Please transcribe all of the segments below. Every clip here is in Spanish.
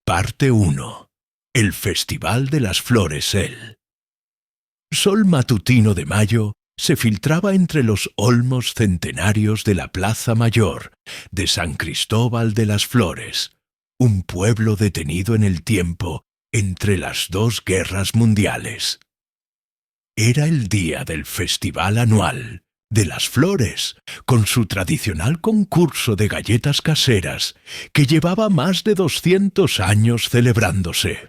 Parte 1. El Festival de las Flores El sol matutino de mayo se filtraba entre los olmos centenarios de la Plaza Mayor de San Cristóbal de las Flores, un pueblo detenido en el tiempo entre las dos guerras mundiales. Era el día del festival anual de las flores, con su tradicional concurso de galletas caseras que llevaba más de 200 años celebrándose.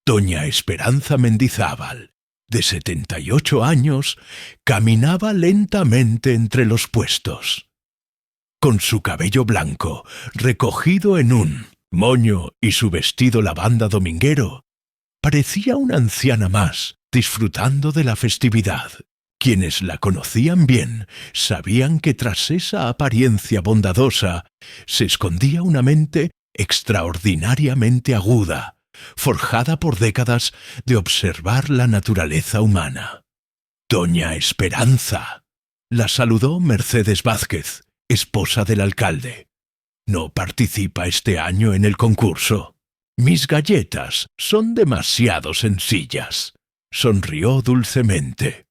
Doña Esperanza Mendizábal, de 78 años, caminaba lentamente entre los puestos. Con su cabello blanco, recogido en un moño y su vestido lavanda dominguero, parecía una anciana más, disfrutando de la festividad. Quienes la conocían bien sabían que tras esa apariencia bondadosa se escondía una mente extraordinariamente aguda, forjada por décadas de observar la naturaleza humana. «Doña Esperanza», la saludó Mercedes Vázquez, esposa del alcalde. «¿No participa este año en el concurso? Mis galletas son demasiado sencillas», sonrió dulcemente.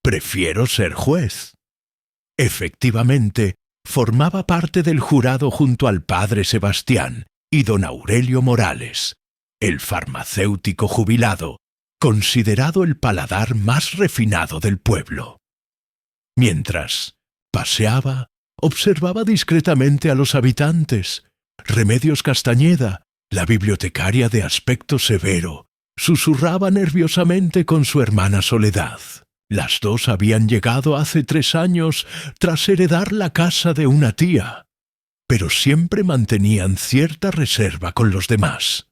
«Prefiero ser juez». Efectivamente, formaba parte del jurado junto al padre Sebastián y don Aurelio Morales, el farmacéutico jubilado, considerado el paladar más refinado del pueblo. Mientras paseaba, observaba discretamente a los habitantes. Remedios Castañeda, la bibliotecaria de aspecto severo, susurraba nerviosamente con su hermana Soledad. Las dos habían llegado hace 3 años tras heredar la casa de una tía, pero siempre mantenían cierta reserva con los demás.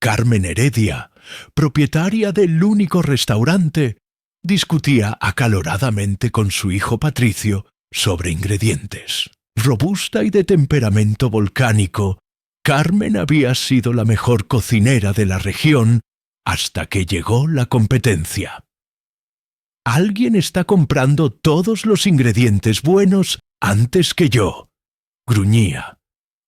Carmen Heredia, propietaria del único restaurante, discutía acaloradamente con su hijo Patricio sobre ingredientes. Robusta y de temperamento volcánico, Carmen había sido la mejor cocinera de la región hasta que llegó la competencia. «Alguien está comprando todos los ingredientes buenos antes que yo», gruñía.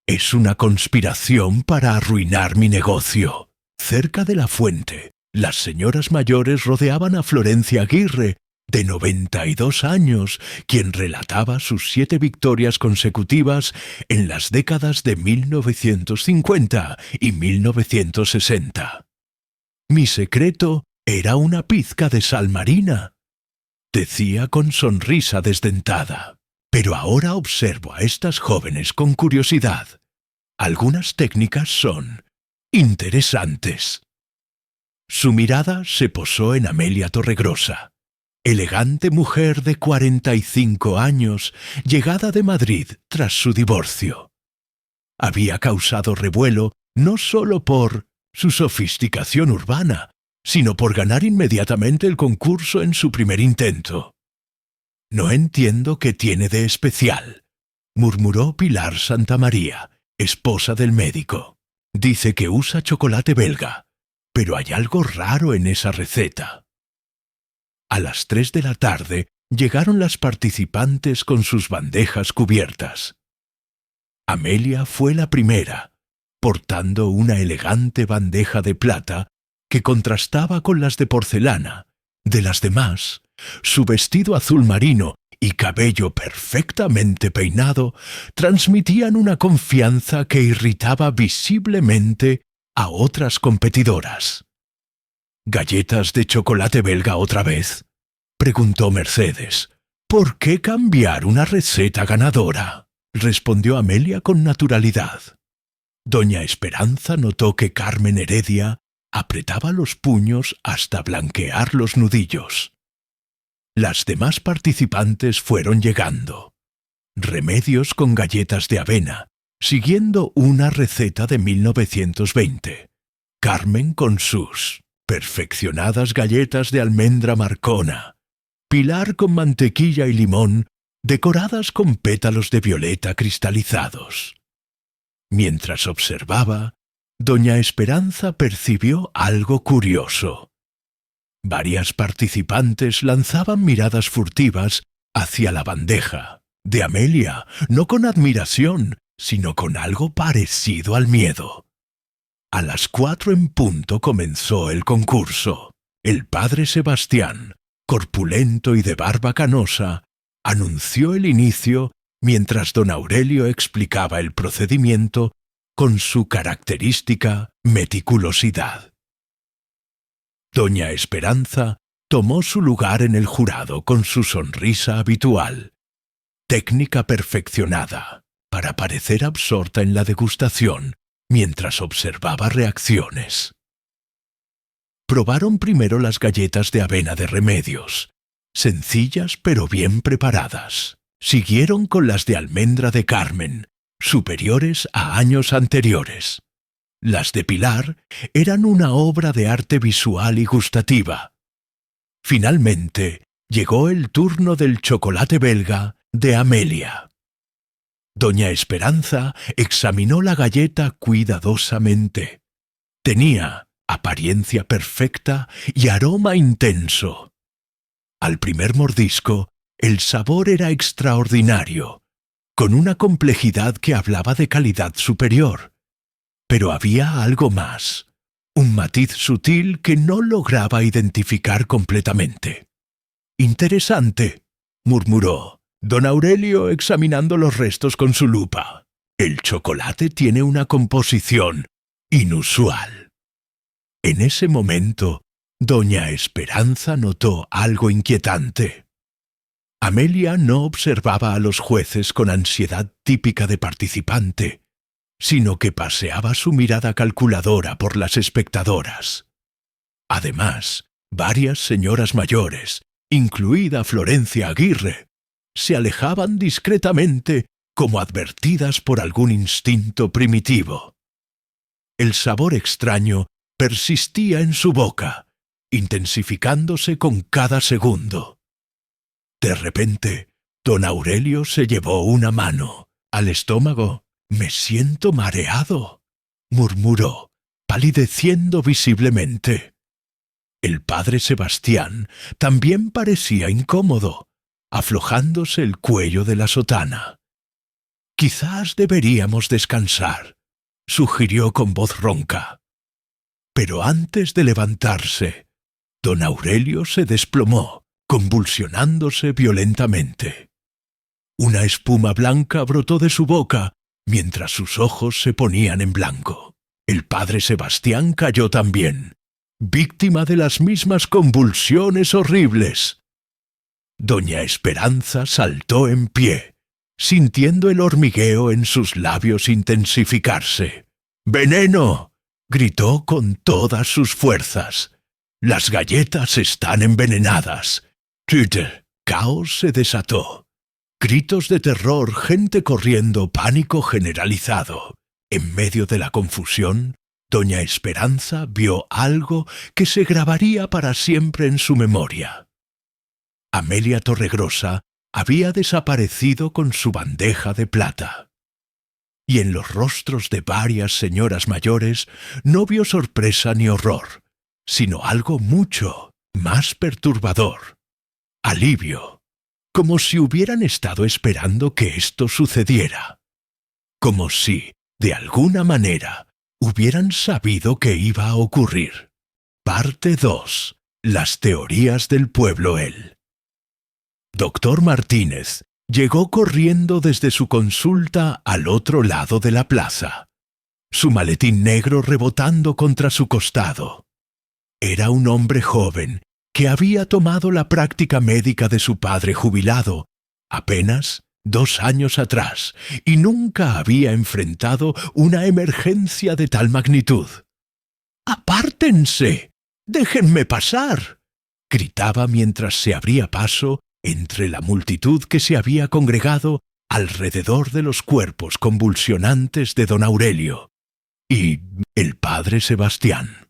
«Es una conspiración para arruinar mi negocio». Cerca de la fuente, las señoras mayores rodeaban a Florencia Aguirre, de 92 años, quien relataba sus 7 victorias consecutivas en las décadas de 1950 y 1960. «Mi secreto era una pizca de sal marina», decía con sonrisa desdentada. «Pero ahora observo a estas jóvenes con curiosidad. Algunas técnicas son interesantes». Su mirada se posó en Amelia Torregrosa, elegante mujer de 45 años, llegada de Madrid tras su divorcio. Había causado revuelo no solo por su sofisticación urbana, sino por ganar inmediatamente el concurso en su primer intento. «No entiendo qué tiene de especial», murmuró Pilar Santamaría, esposa del médico. «Dice que usa chocolate belga, pero hay algo raro en esa receta». A las 3 de la tarde llegaron las participantes con sus bandejas cubiertas. Amelia fue la primera, portando una elegante bandeja de plata que contrastaba con las de porcelana. De las demás, su vestido azul marino y cabello perfectamente peinado transmitían una confianza que irritaba visiblemente a otras competidoras. «¿Galletas de chocolate belga otra vez?», preguntó Mercedes. «¿Por qué cambiar una receta ganadora?», respondió Amelia con naturalidad. Doña Esperanza notó que Carmen Heredia apretaba los puños hasta blanquear los nudillos. Las demás participantes fueron llegando. Remedios con galletas de avena, siguiendo una receta de 1920. Carmen con sus perfeccionadas galletas de almendra marcona. Pilar con mantequilla y limón, decoradas con pétalos de violeta cristalizados. Mientras observaba, Doña Esperanza percibió algo curioso. Varias participantes lanzaban miradas furtivas hacia la bandeja de Amelia, no con admiración, sino con algo parecido al miedo. A las 4 en punto comenzó el concurso. El padre Sebastián, corpulento y de barba canosa, anunció el inicio mientras don Aurelio explicaba el procedimiento con su característica meticulosidad. Doña Esperanza tomó su lugar en el jurado con su sonrisa habitual, técnica perfeccionada para parecer absorta en la degustación mientras observaba reacciones. Probaron primero las galletas de avena de Remedios, sencillas pero bien preparadas. Siguieron con las de almendra de Carmen, superiores a años anteriores. Las de Pilar eran una obra de arte visual y gustativa. Finalmente, llegó el turno del chocolate belga de Amelia. Doña Esperanza examinó la galleta cuidadosamente. Tenía apariencia perfecta y aroma intenso. Al primer mordisco, el sabor era extraordinario, con una complejidad que hablaba de calidad superior. Pero había algo más, un matiz sutil que no lograba identificar completamente. «Interesante», murmuró don Aurelio examinando los restos con su lupa. «El chocolate tiene una composición inusual». En ese momento, doña Esperanza notó algo inquietante. Amelia no observaba a los jueces con ansiedad típica de participante, sino que paseaba su mirada calculadora por las espectadoras. Además, varias señoras mayores, incluida Florencia Aguirre, se alejaban discretamente como advertidas por algún instinto primitivo. El sabor extraño persistía en su boca, intensificándose con cada segundo. De repente, don Aurelio se llevó una mano al estómago. «Me siento mareado», murmuró, palideciendo visiblemente. El padre Sebastián también parecía incómodo, aflojándose el cuello de la sotana. «Quizás deberíamos descansar», sugirió con voz ronca. Pero antes de levantarse, don Aurelio se desplomó, convulsionándose violentamente. Una espuma blanca brotó de su boca mientras sus ojos se ponían en blanco. El padre Sebastián cayó también, víctima de las mismas convulsiones horribles. Doña Esperanza saltó en pie, sintiendo el hormigueo en sus labios intensificarse. «¡Veneno!», gritó con todas sus fuerzas. «Las galletas están envenenadas». Caos se desató. Gritos de terror, gente corriendo, pánico generalizado. En medio de la confusión, doña Esperanza vio algo que se grabaría para siempre en su memoria. Amelia Torregrosa había desaparecido con su bandeja de plata. Y en los rostros de varias señoras mayores no vio sorpresa ni horror, sino algo mucho más perturbador. Alivio. Como si hubieran estado esperando que esto sucediera. Como si, de alguna manera, hubieran sabido que iba a ocurrir. Parte 2. Las teorías del pueblo él. Doctor Martínez llegó corriendo desde su consulta al otro lado de la plaza, su maletín negro rebotando contra su costado. Era un hombre joven que había tomado la práctica médica de su padre jubilado apenas 2 años atrás y nunca había enfrentado una emergencia de tal magnitud. «¡Apártense! ¡Déjenme pasar!», gritaba mientras se abría paso entre la multitud que se había congregado alrededor de los cuerpos convulsionantes de don Aurelio y el padre Sebastián.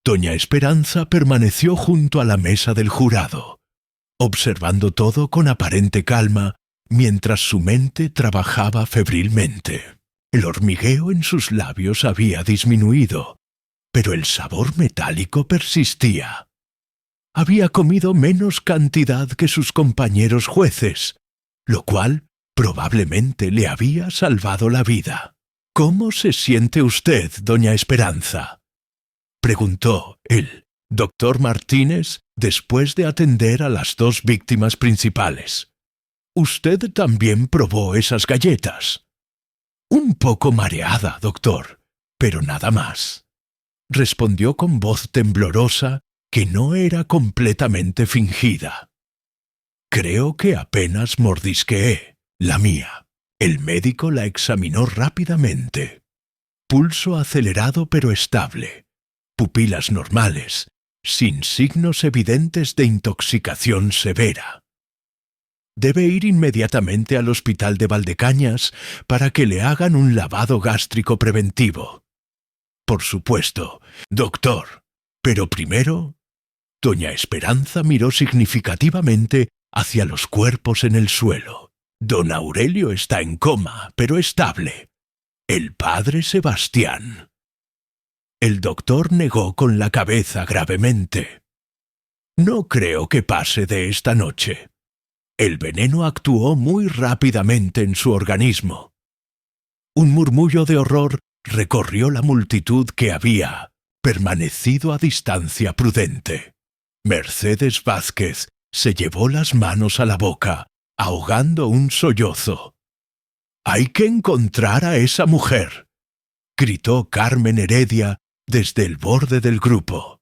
Doña Esperanza permaneció junto a la mesa del jurado, observando todo con aparente calma mientras su mente trabajaba febrilmente. El hormigueo en sus labios había disminuido, pero el sabor metálico persistía. Había comido menos cantidad que sus compañeros jueces, lo cual probablemente le había salvado la vida. ¿Cómo se siente usted, doña Esperanza?, preguntó el doctor Martínez después de atender a las dos víctimas principales. ¿Usted también probó esas galletas? Un poco mareada, doctor, pero nada más, respondió con voz temblorosa que no era completamente fingida. Creo que apenas mordisqueé la mía. El médico la examinó rápidamente. Pulso acelerado pero estable. Pupilas normales, sin signos evidentes de intoxicación severa. Debe ir inmediatamente al hospital de Valdecañas para que le hagan un lavado gástrico preventivo. Por supuesto, doctor, pero primero... Doña Esperanza miró significativamente hacia los cuerpos en el suelo. Don Aurelio está en coma, pero estable. El padre Sebastián. El doctor negó con la cabeza gravemente. No creo que pase de esta noche. El veneno actuó muy rápidamente en su organismo. Un murmullo de horror recorrió la multitud que había permanecido a distancia prudente. Mercedes Vázquez se llevó las manos a la boca, ahogando un sollozo. «¡Hay que encontrar a esa mujer!», gritó Carmen Heredia desde el borde del grupo.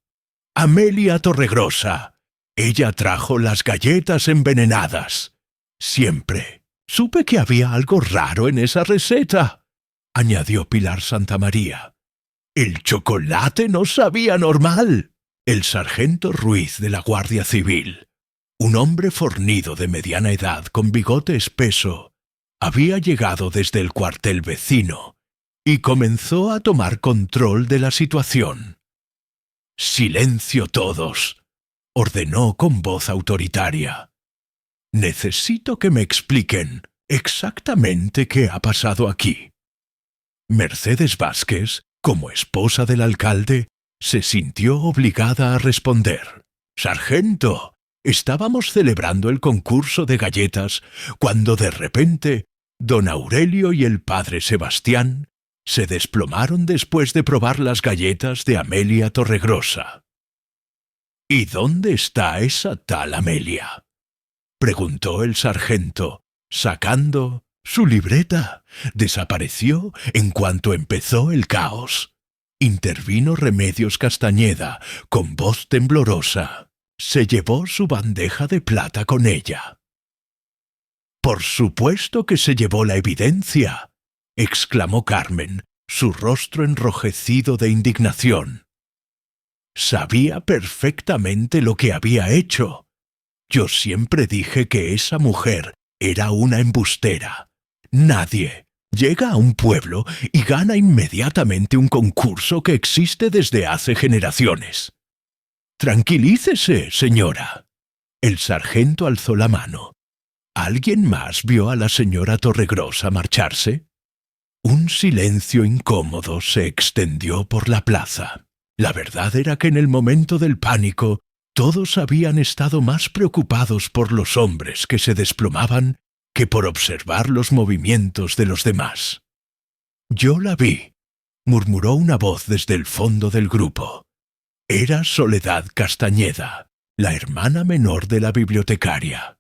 «Amelia Torregrosa. Ella trajo las galletas envenenadas. Siempre. Supe que había algo raro en esa receta», añadió Pilar Santamaría. «El chocolate no sabía normal». El sargento Ruiz de la Guardia Civil, un hombre fornido de mediana edad con bigote espeso, había llegado desde el cuartel vecino y comenzó a tomar control de la situación. «Silencio todos», ordenó con voz autoritaria. «Necesito que me expliquen exactamente qué ha pasado aquí». Mercedes Vázquez, como esposa del alcalde, se sintió obligada a responder. «Sargento, estábamos celebrando el concurso de galletas cuando de repente don Aurelio y el padre Sebastián se desplomaron después de probar las galletas de Amelia Torregrosa». «¿Y dónde está esa tal Amelia?», preguntó el sargento, sacando su libreta. «Desapareció en cuanto empezó el caos». Intervino Remedios Castañeda, con voz temblorosa. Se llevó su bandeja de plata con ella. «Por supuesto que se llevó la evidencia», exclamó Carmen, su rostro enrojecido de indignación. «Sabía perfectamente lo que había hecho. Yo siempre dije que esa mujer era una embustera. Nadie llega a un pueblo y gana inmediatamente un concurso que existe desde hace generaciones. Tranquilícese, señora». El sargento alzó la mano. ¿Alguien más vio a la señora Torregrosa marcharse? Un silencio incómodo se extendió por la plaza. La verdad era que en el momento del pánico todos habían estado más preocupados por los hombres que se desplomaban que por observar los movimientos de los demás. «Yo la vi», murmuró una voz desde el fondo del grupo. Era Soledad Castañeda, la hermana menor de la bibliotecaria.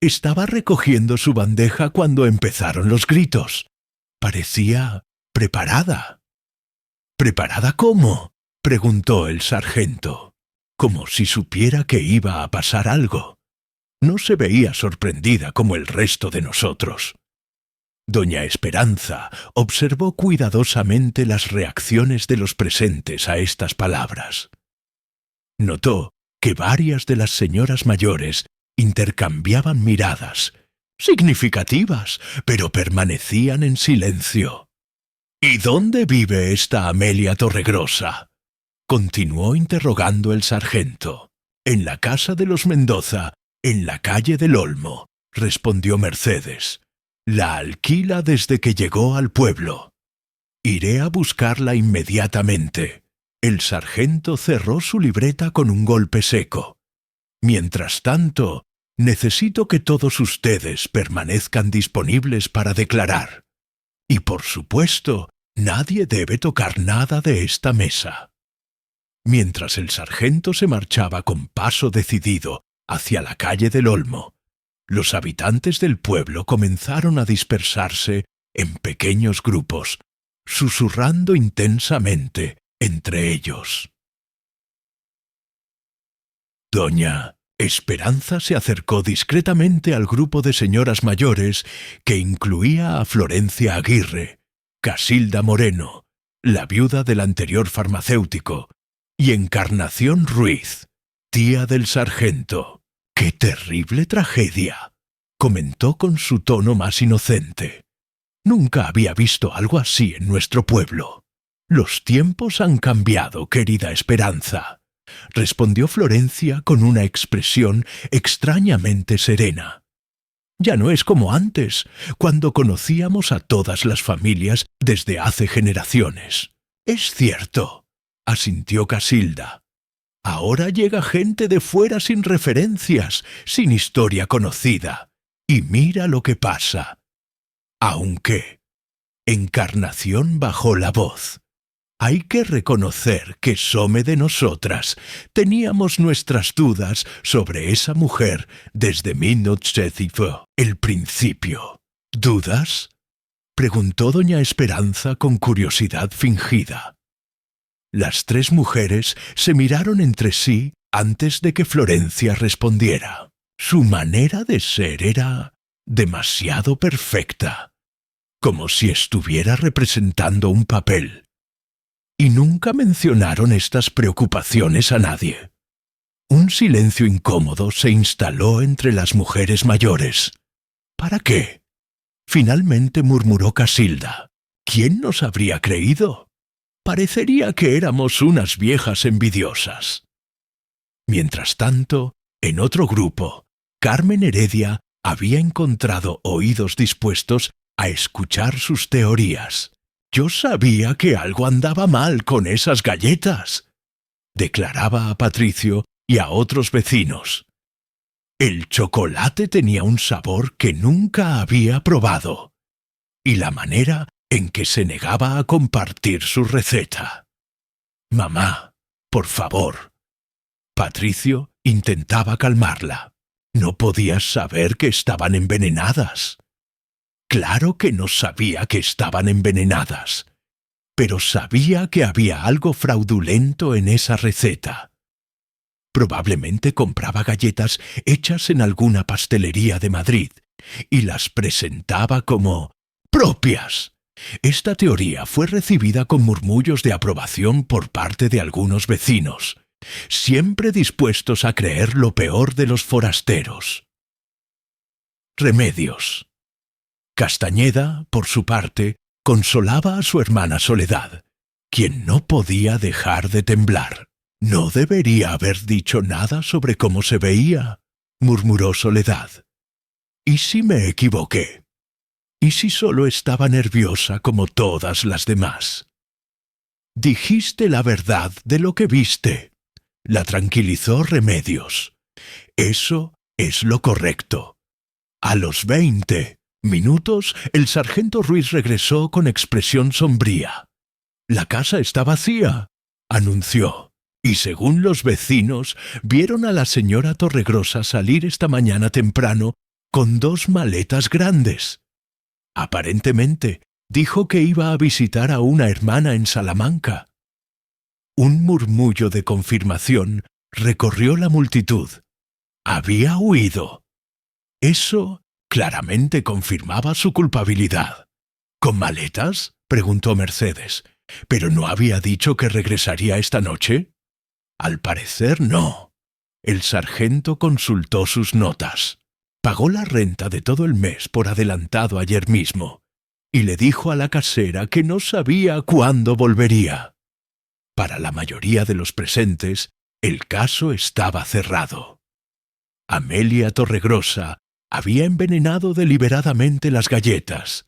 Estaba recogiendo su bandeja cuando empezaron los gritos. Parecía preparada. «¿Preparada cómo?», preguntó el sargento, como si supiera que iba a pasar algo. No se veía sorprendida como el resto de nosotros. Doña Esperanza observó cuidadosamente las reacciones de los presentes a estas palabras. Notó que varias de las señoras mayores intercambiaban miradas, significativas, pero permanecían en silencio. «¿Y dónde vive esta Amelia Torregrosa?», continuó interrogando el sargento. «En la casa de los Mendoza, en la calle del Olmo», respondió Mercedes. «La alquila desde que llegó al pueblo. Iré a buscarla inmediatamente». El sargento cerró su libreta con un golpe seco. «Mientras tanto, necesito que todos ustedes permanezcan disponibles para declarar. Y por supuesto, nadie debe tocar nada de esta mesa. Mientras el sargento se marchaba con paso decidido hacia la calle del Olmo, los habitantes del pueblo comenzaron a dispersarse en pequeños grupos, susurrando intensamente entre ellos. Doña Esperanza se acercó discretamente al grupo de señoras mayores que incluía a Florencia Aguirre, Casilda Moreno, la viuda del anterior farmacéutico, y Encarnación Ruiz, tía del sargento. ¡Qué terrible tragedia!, comentó con su tono más inocente. Nunca había visto algo así en nuestro pueblo. Los tiempos han cambiado, querida Esperanza, respondió Florencia con una expresión extrañamente serena. Ya no es como antes, cuando conocíamos a todas las familias desde hace generaciones. Es cierto, asintió Casilda. Ahora llega gente de fuera sin referencias, sin historia conocida. Y mira lo que pasa. Aunque Encarnación bajó la voz. Hay que reconocer que some de nosotras teníamos nuestras dudas sobre esa mujer desde 1905, el principio. ¿Dudas?, preguntó doña Esperanza con curiosidad fingida. Las tres mujeres se miraron entre sí antes de que Florencia respondiera. Su manera de ser era demasiado perfecta, como si estuviera representando un papel. Y nunca mencionaron estas preocupaciones a nadie. Un silencio incómodo se instaló entre las mujeres mayores. ¿Para qué?, finalmente murmuró Casilda. ¿Quién nos habría creído? Parecería que éramos unas viejas envidiosas. Mientras tanto, en otro grupo, Carmen Heredia había encontrado oídos dispuestos a escuchar sus teorías. «Yo sabía que algo andaba mal con esas galletas», declaraba a Patricio y a otros vecinos. El chocolate tenía un sabor que nunca había probado, y la manera en que se negaba a compartir su receta. «Mamá, por favor». Patricio intentaba calmarla. «No podías saber que estaban envenenadas». Claro que no sabía que estaban envenenadas, pero sabía que había algo fraudulento en esa receta. Probablemente compraba galletas hechas en alguna pastelería de Madrid y las presentaba como propias. Esta teoría fue recibida con murmullos de aprobación por parte de algunos vecinos, siempre dispuestos a creer lo peor de los forasteros. Remedios. Castañeda, por su parte, consolaba a su hermana Soledad, quien no podía dejar de temblar. «No debería haber dicho nada sobre cómo se veía», murmuró Soledad. «¿Y si me equivoqué? ¿Y si solo estaba nerviosa como todas las demás?» «Dijiste la verdad de lo que viste», la tranquilizó Remedios. «Eso es lo correcto». A los 20 minutos, el sargento Ruiz regresó con expresión sombría. «La casa está vacía», anunció, y según los vecinos, vieron a la señora Torregrosa salir esta mañana temprano con 2 maletas grandes. Aparentemente, dijo que iba a visitar a una hermana en Salamanca. Un murmullo de confirmación recorrió la multitud. Había huido. Eso claramente confirmaba su culpabilidad. ¿Con maletas?, preguntó Mercedes. ¿Pero no había dicho que regresaría esta noche? Al parecer no. El sargento consultó sus notas. Pagó la renta de todo el mes por adelantado ayer mismo y le dijo a la casera que no sabía cuándo volvería. Para la mayoría de los presentes, el caso estaba cerrado. Amelia Torregrosa había envenenado deliberadamente las galletas.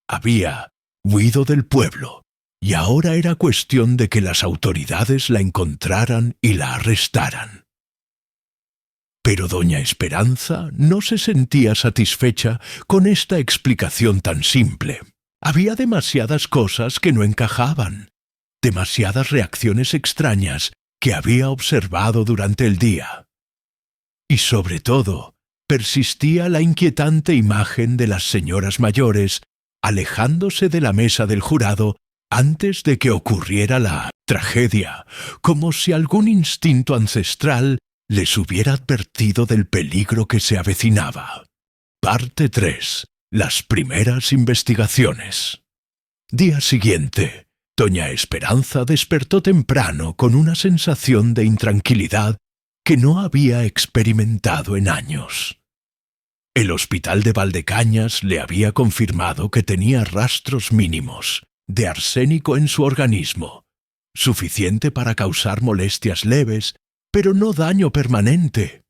Había huido del pueblo. Y ahora era cuestión de que las autoridades la encontraran y la arrestaran. Pero doña Esperanza no se sentía satisfecha con esta explicación tan simple. Había demasiadas cosas que no encajaban, demasiadas reacciones extrañas que había observado durante el día. Y sobre todo, persistía la inquietante imagen de las señoras mayores alejándose de la mesa del jurado antes de que ocurriera la tragedia, como si algún instinto ancestral les hubiera advertido del peligro que se avecinaba. Parte 3. Las primeras investigaciones. Día siguiente, doña Esperanza despertó temprano con una sensación de intranquilidad que no había experimentado en años. El hospital de Valdecañas le había confirmado que tenía rastros mínimos de arsénico en su organismo, suficiente para causar molestias leves, pero no daño permanente.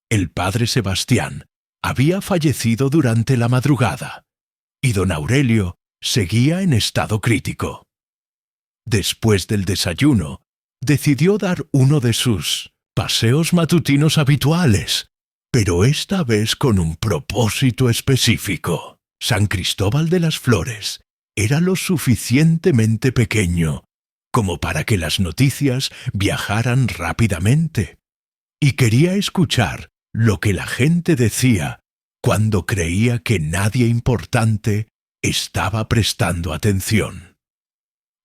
El padre Sebastián había fallecido durante la madrugada, y don Aurelio seguía en estado crítico. Después del desayuno, decidió dar uno de sus paseos matutinos habituales, pero esta vez con un propósito específico. San Cristóbal de las Flores era lo suficientemente pequeño como para que las noticias viajaran rápidamente, y quería escuchar lo que la gente decía cuando creía que nadie importante estaba prestando atención.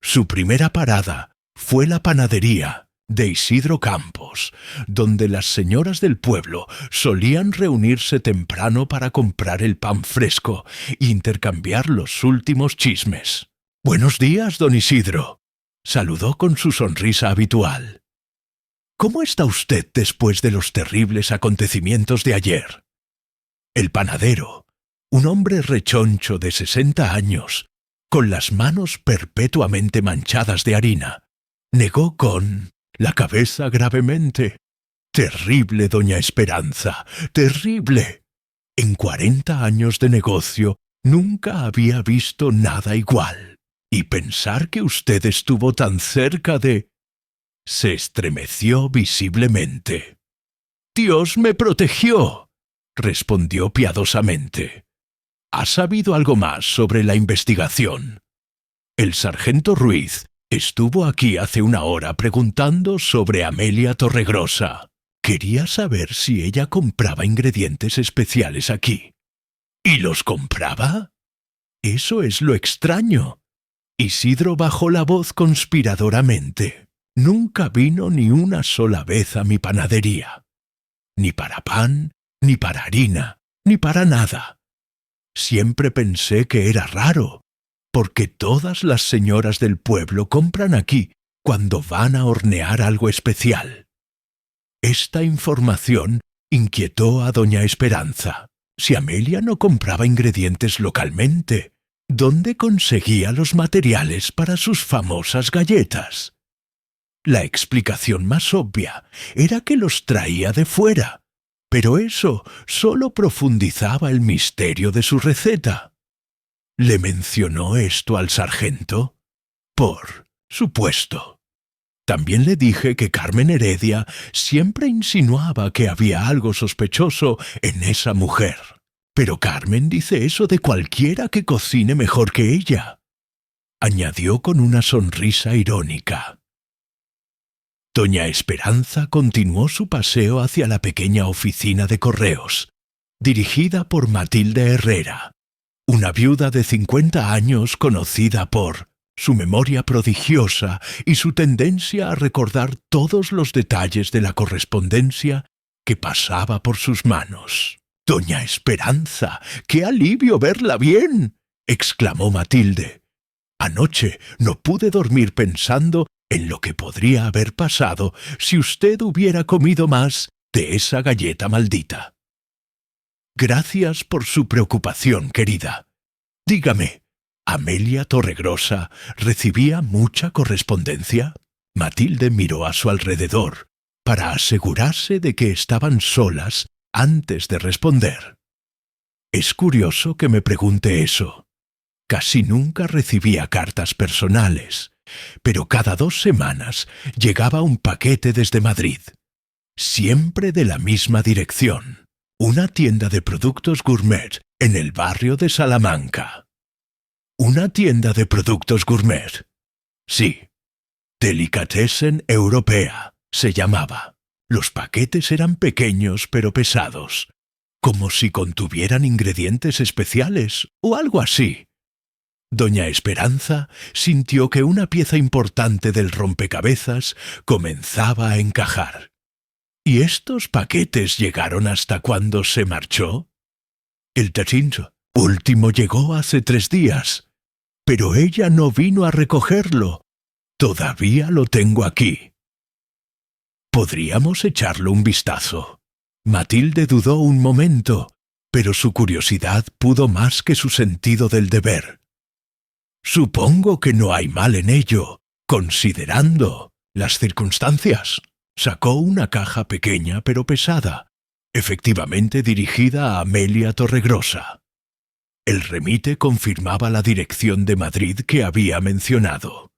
Su primera parada fue la panadería de Isidro Campos, donde las señoras del pueblo solían reunirse temprano para comprar el pan fresco e intercambiar los últimos chismes. «Buenos días, don Isidro», saludó con su sonrisa habitual. «¿Cómo está usted después de los terribles acontecimientos de ayer?» El panadero, un hombre rechoncho de 60 años, con las manos perpetuamente manchadas de harina, negó con la cabeza gravemente. «Terrible, doña Esperanza, terrible. En 40 años de negocio nunca había visto nada igual. Y pensar que usted estuvo tan cerca de...» Se estremeció visiblemente. «Dios me protegió», respondió piadosamente. «¿Ha sabido algo más sobre la investigación?» El sargento Ruiz estuvo aquí hace una hora preguntando sobre Amelia Torregrosa. Quería saber si ella compraba ingredientes especiales aquí. ¿Y los compraba? Eso es lo extraño. Isidro bajó la voz conspiradoramente. Nunca vino ni una sola vez a mi panadería. Ni para pan, ni para harina, ni para nada. Siempre pensé que era raro, porque todas las señoras del pueblo compran aquí cuando van a hornear algo especial. Esta información inquietó a doña Esperanza. Si Amelia no compraba ingredientes localmente, ¿dónde conseguía los materiales para sus famosas galletas? La explicación más obvia era que los traía de fuera, pero eso solo profundizaba el misterio de su receta. ¿Le mencionó esto al sargento? Por supuesto. También le dije que Carmen Heredia siempre insinuaba que había algo sospechoso en esa mujer. Pero Carmen dice eso de cualquiera que cocine mejor que ella, añadió con una sonrisa irónica. Doña Esperanza continuó su paseo hacia la pequeña oficina de correos, dirigida por Matilde Herrera, una viuda de 50 años conocida por su memoria prodigiosa y su tendencia a recordar todos los detalles de la correspondencia que pasaba por sus manos. «Doña Esperanza, qué alivio verla bien», exclamó Matilde. «Anoche no pude dormir pensando en lo que podría haber pasado si usted hubiera comido más de esa galleta maldita». «Gracias por su preocupación, querida. Dígame, ¿Amelia Torregrosa recibía mucha correspondencia?» Matilde miró a su alrededor para asegurarse de que estaban solas antes de responder. «Es curioso que me pregunte eso. Casi nunca recibía cartas personales, pero cada 2 semanas llegaba un paquete desde Madrid, siempre de la misma dirección, una tienda de productos gourmet en el barrio de Salamanca. Una tienda de productos gourmet. Sí, Delicatessen Europea se llamaba. Los paquetes eran pequeños pero pesados, como si contuvieran ingredientes especiales o algo así. Doña Esperanza sintió que una pieza importante del rompecabezas comenzaba a encajar. ¿Y estos paquetes llegaron hasta cuando se marchó? El tachincho último llegó hace 3 días, pero ella no vino a recogerlo. Todavía lo tengo aquí. Podríamos echarle un vistazo. Matilde dudó un momento, pero su curiosidad pudo más que su sentido del deber. Supongo que no hay mal en ello, considerando las circunstancias. Sacó una caja pequeña pero pesada, efectivamente dirigida a Amelia Torregrosa. El remite confirmaba la dirección de Madrid que había mencionado.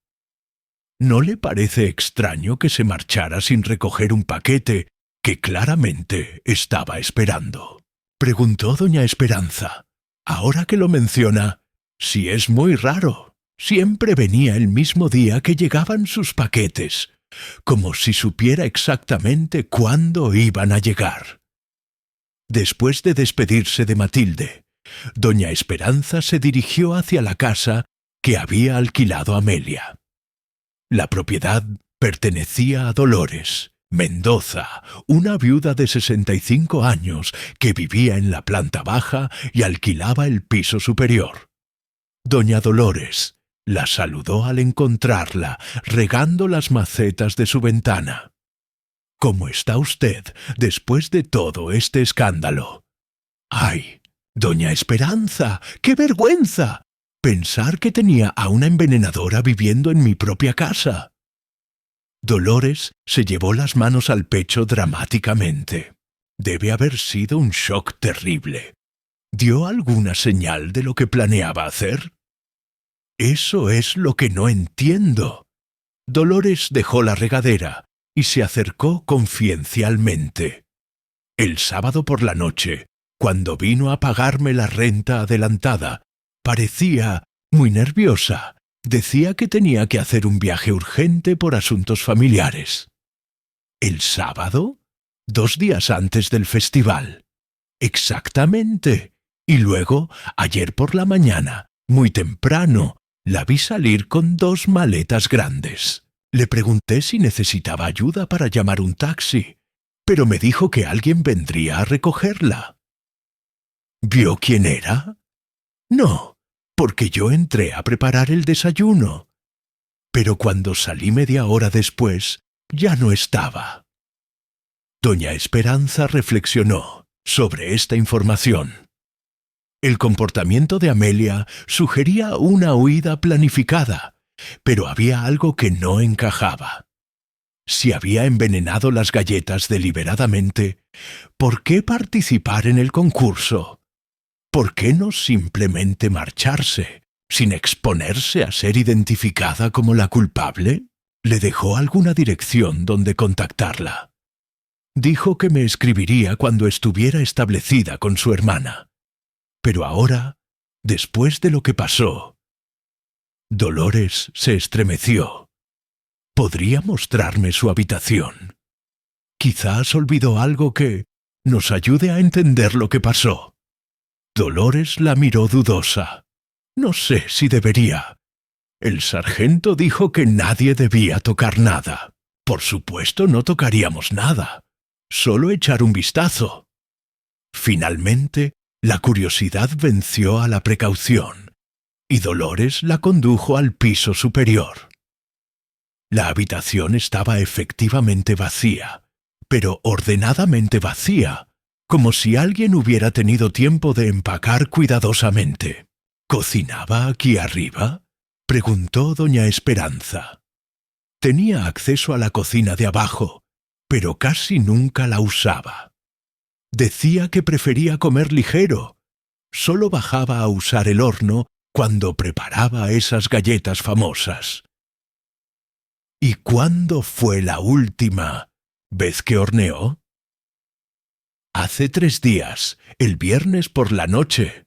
¿No le parece extraño que se marchara sin recoger un paquete que claramente estaba esperando? Preguntó doña Esperanza. Ahora que lo menciona, sí es muy raro. Siempre venía el mismo día que llegaban sus paquetes, como si supiera exactamente cuándo iban a llegar. Después de despedirse de Matilde, doña Esperanza se dirigió hacia la casa que había alquilado Amelia. La propiedad pertenecía a Dolores Mendoza, una viuda de 65 años que vivía en la planta baja y alquilaba el piso superior. Doña Dolores la saludó al encontrarla, regando las macetas de su ventana. ¿Cómo está usted después de todo este escándalo? ¡Ay, doña Esperanza! ¡Qué vergüenza! Pensar que tenía a una envenenadora viviendo en mi propia casa. Dolores se llevó las manos al pecho dramáticamente. Debe haber sido un shock terrible. ¿Dio alguna señal de lo que planeaba hacer? Eso es lo que no entiendo. Dolores dejó la regadera y se acercó confidencialmente. El sábado por la noche, cuando vino a pagarme la renta adelantada, parecía muy nerviosa. Decía que tenía que hacer un viaje urgente por asuntos familiares. ¿El sábado? 2 días antes del festival. Exactamente. Y luego, ayer por la mañana, muy temprano, la vi salir con 2 maletas grandes. Le pregunté si necesitaba ayuda para llamar un taxi, pero me dijo que alguien vendría a recogerla. ¿Vio quién era? No, porque yo entré a preparar el desayuno. Pero cuando salí media hora después, ya no estaba. Doña Esperanza reflexionó sobre esta información. El comportamiento de Amelia sugería una huida planificada, pero había algo que no encajaba. Si había envenenado las galletas deliberadamente, ¿por qué participar en el concurso? ¿Por qué no simplemente marcharse, sin exponerse a ser identificada como la culpable? ¿Le dejó alguna dirección donde contactarla? Dijo que me escribiría cuando estuviera establecida con su hermana. Pero ahora, después de lo que pasó, Dolores se estremeció. ¿Podría mostrarme su habitación? Quizás olvidó algo que nos ayude a entender lo que pasó. Dolores la miró dudosa. No sé si debería. El sargento dijo que nadie debía tocar nada. Por supuesto no tocaríamos nada. Solo echar un vistazo. Finalmente, la curiosidad venció a la precaución, y Dolores la condujo al piso superior. La habitación estaba efectivamente vacía, pero ordenadamente vacía, como si alguien hubiera tenido tiempo de empacar cuidadosamente. ¿Cocinaba aquí arriba?, preguntó doña Esperanza. Tenía acceso a la cocina de abajo, pero casi nunca la usaba. Decía que prefería comer ligero. Solo bajaba a usar el horno cuando preparaba esas galletas famosas. ¿Y cuándo fue la última vez que horneó? Hace 3 días, el viernes por la noche.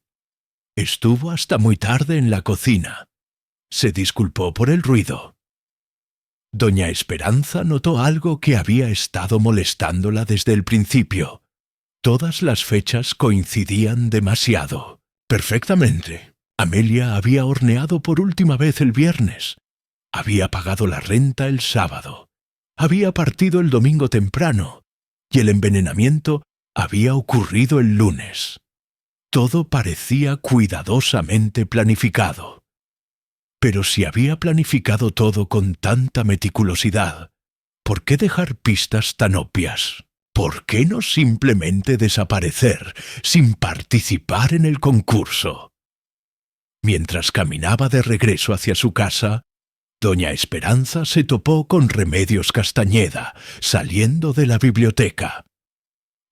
Estuvo hasta muy tarde en la cocina. Se disculpó por el ruido. Doña Esperanza notó algo que había estado molestándola desde el principio. Todas las fechas coincidían demasiado. Perfectamente. Amelia había horneado por última vez el viernes. Había pagado la renta el sábado. Había partido el domingo temprano. Y el envenenamiento había ocurrido el lunes. Todo parecía cuidadosamente planificado. Pero si había planificado todo con tanta meticulosidad, ¿por qué dejar pistas tan obvias? ¿Por qué no simplemente desaparecer sin participar en el concurso? Mientras caminaba de regreso hacia su casa, doña Esperanza se topó con Remedios Castañeda, saliendo de la biblioteca.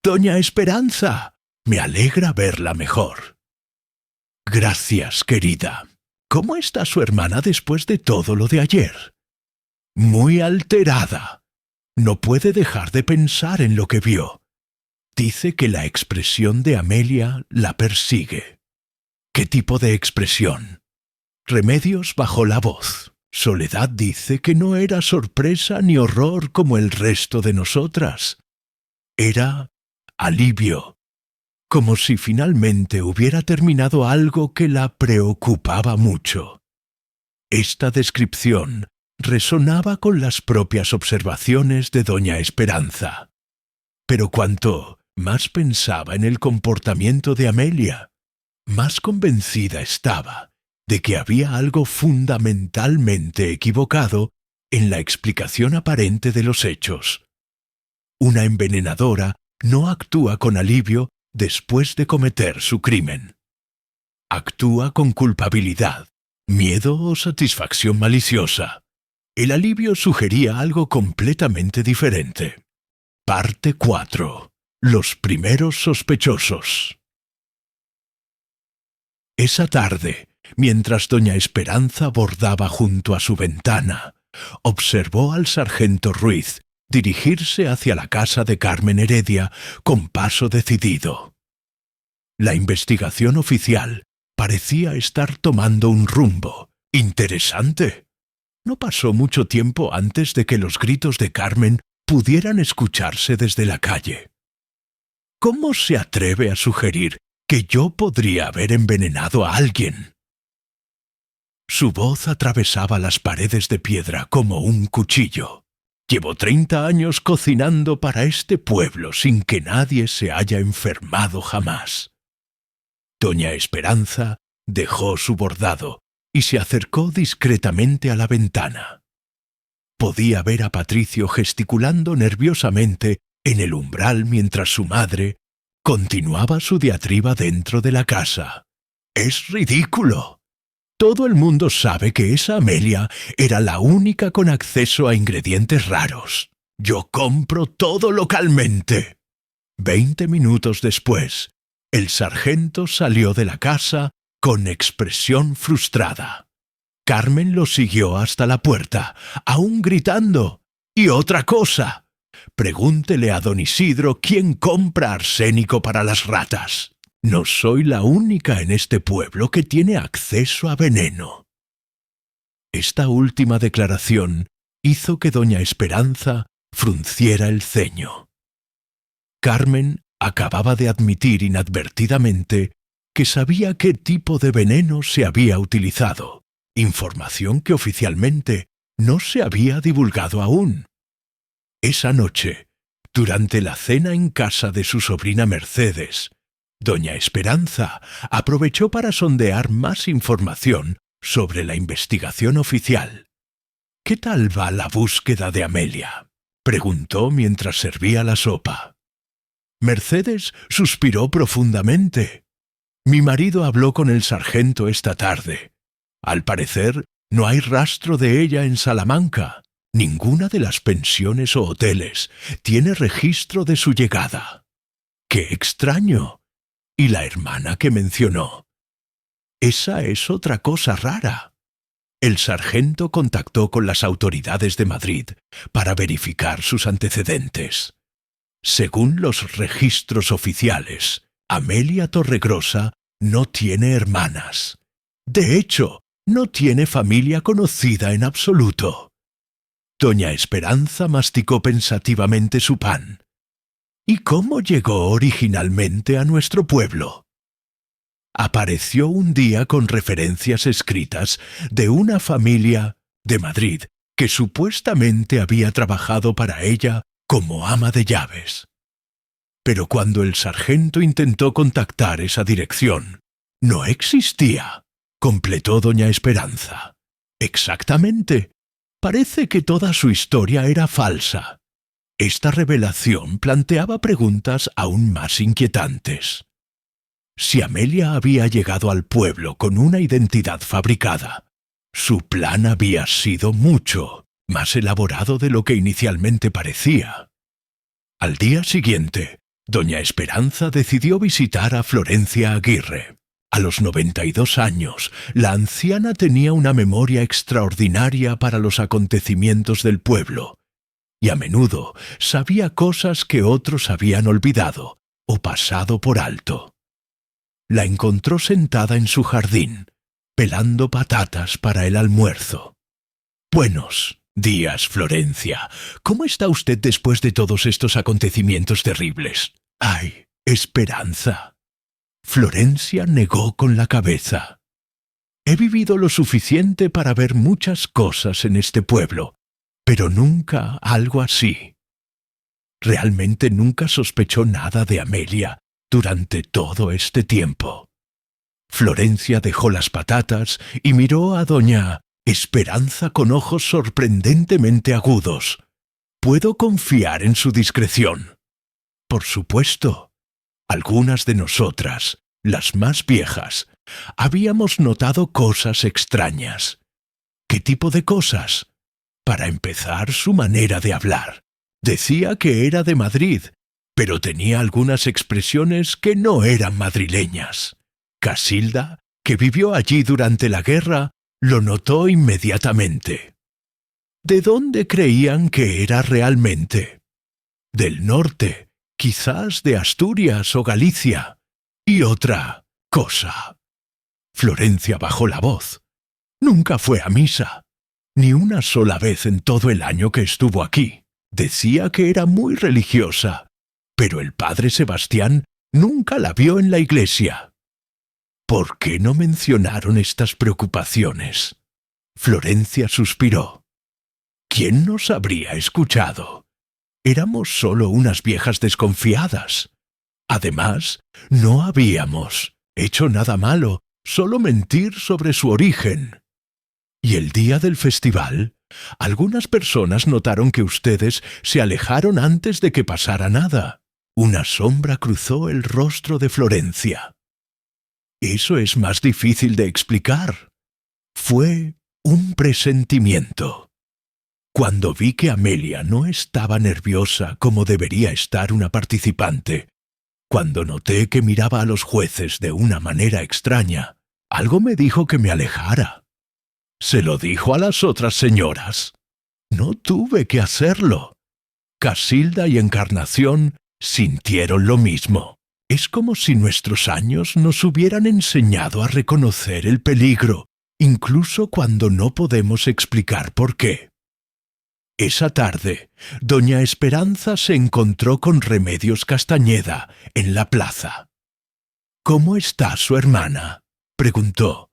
«¡Doña Esperanza! Me alegra verla mejor». «Gracias, querida. ¿Cómo está su hermana después de todo lo de ayer?» «Muy alterada. No puede dejar de pensar en lo que vio. Dice que la expresión de Amelia la persigue». «¿Qué tipo de expresión?» Remedios bajó la voz. «Soledad dice que no era sorpresa ni horror como el resto de nosotras. Era alivio, como si finalmente hubiera terminado algo que la preocupaba mucho». Esta descripción resonaba con las propias observaciones de doña Esperanza. Pero cuanto más pensaba en el comportamiento de Amelia, más convencida estaba de que había algo fundamentalmente equivocado en la explicación aparente de los hechos. Una envenenadora no actúa con alivio después de cometer su crimen. Actúa con culpabilidad, miedo o satisfacción maliciosa. El alivio sugería algo completamente diferente. Parte 4. Los primeros sospechosos. Esa tarde, mientras doña Esperanza bordaba junto a su ventana, observó al sargento Ruiz dirigirse hacia la casa de Carmen Heredia con paso decidido. La investigación oficial parecía estar tomando un rumbo interesante. No pasó mucho tiempo antes de que los gritos de Carmen pudieran escucharse desde la calle. ¿Cómo se atreve a sugerir que yo podría haber envenenado a alguien? Su voz atravesaba las paredes de piedra como un cuchillo. Llevo 30 años cocinando para este pueblo sin que nadie se haya enfermado jamás. Doña Esperanza dejó su bordado y se acercó discretamente a la ventana. Podía ver a Patricio gesticulando nerviosamente en el umbral mientras su madre continuaba su diatriba dentro de la casa. «Es ridículo. Todo el mundo sabe que esa Amelia era la única con acceso a ingredientes raros. Yo compro todo localmente». 20 minutos después, el sargento salió de la casa con expresión frustrada. Carmen lo siguió hasta la puerta, aún gritando: «¡Y otra cosa! Pregúntele a don Isidro quién compra arsénico para las ratas. No soy la única en este pueblo que tiene acceso a veneno». Esta última declaración hizo que doña Esperanza frunciera el ceño. Carmen acababa de admitir inadvertidamente que sabía qué tipo de veneno se había utilizado, información que oficialmente no se había divulgado aún. Esa noche, durante la cena en casa de su sobrina Mercedes, doña Esperanza aprovechó para sondear más información sobre la investigación oficial. «¿Qué tal va la búsqueda de Amelia?», preguntó mientras servía la sopa. Mercedes suspiró profundamente. «Mi marido habló con el sargento esta tarde. Al parecer, no hay rastro de ella en Salamanca. Ninguna de las pensiones o hoteles tiene registro de su llegada». «¡Qué extraño! ¿Y la hermana que mencionó?». «Esa es otra cosa rara». El sargento contactó con las autoridades de Madrid para verificar sus antecedentes. Según los registros oficiales, Amelia Torregrosa no tiene hermanas. De hecho, no tiene familia conocida en absoluto. Doña Esperanza masticó pensativamente su pan. ¿Y cómo llegó originalmente a nuestro pueblo? Apareció un día con referencias escritas de una familia de Madrid que supuestamente había trabajado para ella como ama de llaves. Pero cuando el sargento intentó contactar esa dirección, no existía, completó doña Esperanza. Exactamente. Parece que toda su historia era falsa. Esta revelación planteaba preguntas aún más inquietantes. Si Amelia había llegado al pueblo con una identidad fabricada, su plan había sido mucho más elaborado de lo que inicialmente parecía. Al día siguiente, doña Esperanza decidió visitar a Florencia Aguirre. A los 92 años, la anciana tenía una memoria extraordinaria para los acontecimientos del pueblo, y a menudo sabía cosas que otros habían olvidado o pasado por alto. La encontró sentada en su jardín, pelando patatas para el almuerzo. «Buenos días, Florencia. ¿Cómo está usted después de todos estos acontecimientos terribles?» «Ay, Esperanza». Florencia negó con la cabeza. «He vivido lo suficiente para ver muchas cosas en este pueblo, pero nunca algo así. Realmente nunca sospechó nada de Amelia durante todo este tiempo». Florencia dejó las patatas y miró a doña Esperanza con ojos sorprendentemente agudos. «¿Puedo confiar en su discreción?» «Por supuesto. Algunas de nosotras, las más viejas, habíamos notado cosas extrañas». «¿Qué tipo de cosas?» «Para empezar, su manera de hablar. Decía que era de Madrid, pero tenía algunas expresiones que no eran madrileñas. Casilda, que vivió allí durante la guerra, lo notó inmediatamente». «¿De dónde creían que era realmente?» «Del norte, quizás de Asturias o Galicia. Y otra cosa». Florencia bajó la voz. «Nunca fue a misa, ni una sola vez en todo el año que estuvo aquí. Decía que era muy religiosa, pero el padre Sebastián nunca la vio en la iglesia». «¿Por qué no mencionaron estas preocupaciones?» Florencia suspiró. «¿Quién nos habría escuchado? Éramos solo unas viejas desconfiadas. Además, no habíamos hecho nada malo, solo mentir sobre su origen. Y el día del festival, algunas personas notaron que ustedes se alejaron antes de que pasara nada». Una sombra cruzó el rostro de Florencia. «Eso es más difícil de explicar. Fue un presentimiento. Cuando vi que Amelia no estaba nerviosa como debería estar una participante, cuando noté que miraba a los jueces de una manera extraña, algo me dijo que me alejara. Se lo dijo a las otras señoras. No tuve que hacerlo. Casilda y Encarnación sintieron lo mismo. Es como si nuestros años nos hubieran enseñado a reconocer el peligro, incluso cuando no podemos explicar por qué». Esa tarde, doña Esperanza se encontró con Remedios Castañeda en la plaza. «¿Cómo está su hermana?», preguntó.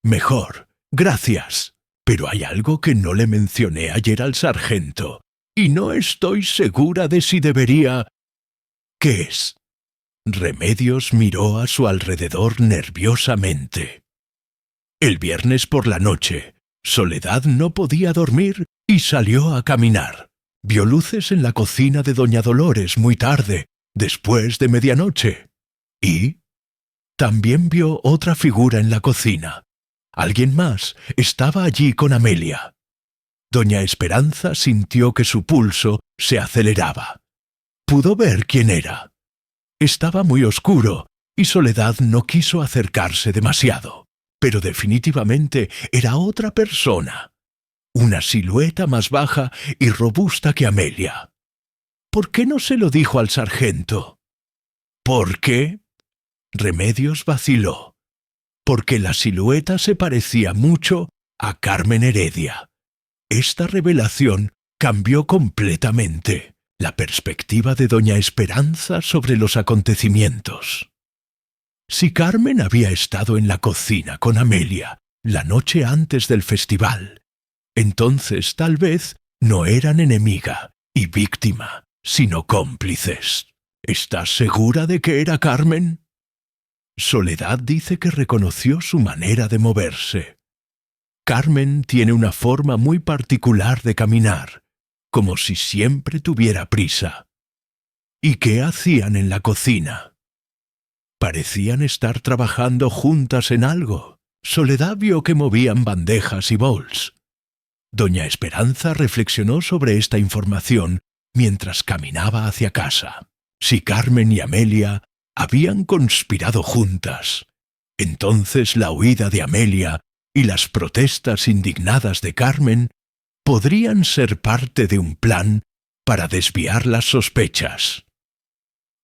«Mejor, gracias. Pero hay algo que no le mencioné ayer al sargento, y no estoy segura de si debería». «¿Qué es?». Remedios miró a su alrededor nerviosamente. El viernes por la noche, Soledad no podía dormir y salió a caminar. Vio luces en la cocina de doña Dolores muy tarde, después de medianoche. Y también vio otra figura en la cocina. Alguien más estaba allí con Amelia. Doña Esperanza sintió que su pulso se aceleraba. Pudo ver quién era. Estaba muy oscuro y Soledad no quiso acercarse demasiado, pero definitivamente era otra persona. Una silueta más baja y robusta que Amelia. ¿Por qué no se lo dijo al sargento? ¿Por qué? Remedios vaciló, porque la silueta se parecía mucho a Carmen Heredia. Esta revelación cambió completamente la perspectiva de doña Esperanza sobre los acontecimientos. Si Carmen había estado en la cocina con Amelia la noche antes del festival, entonces tal vez no eran enemiga y víctima, sino cómplices. ¿Estás segura de que era Carmen? Soledad dice que reconoció su manera de moverse. Carmen tiene una forma muy particular de caminar, como si siempre tuviera prisa. ¿Y qué hacían en la cocina? Parecían estar trabajando juntas en algo. Soledad vio que movían bandejas y bols. Doña Esperanza reflexionó sobre esta información mientras caminaba hacia casa. Si Carmen y Amelia habían conspirado juntas, entonces la huida de Amelia y las protestas indignadas de Carmen podrían ser parte de un plan para desviar las sospechas.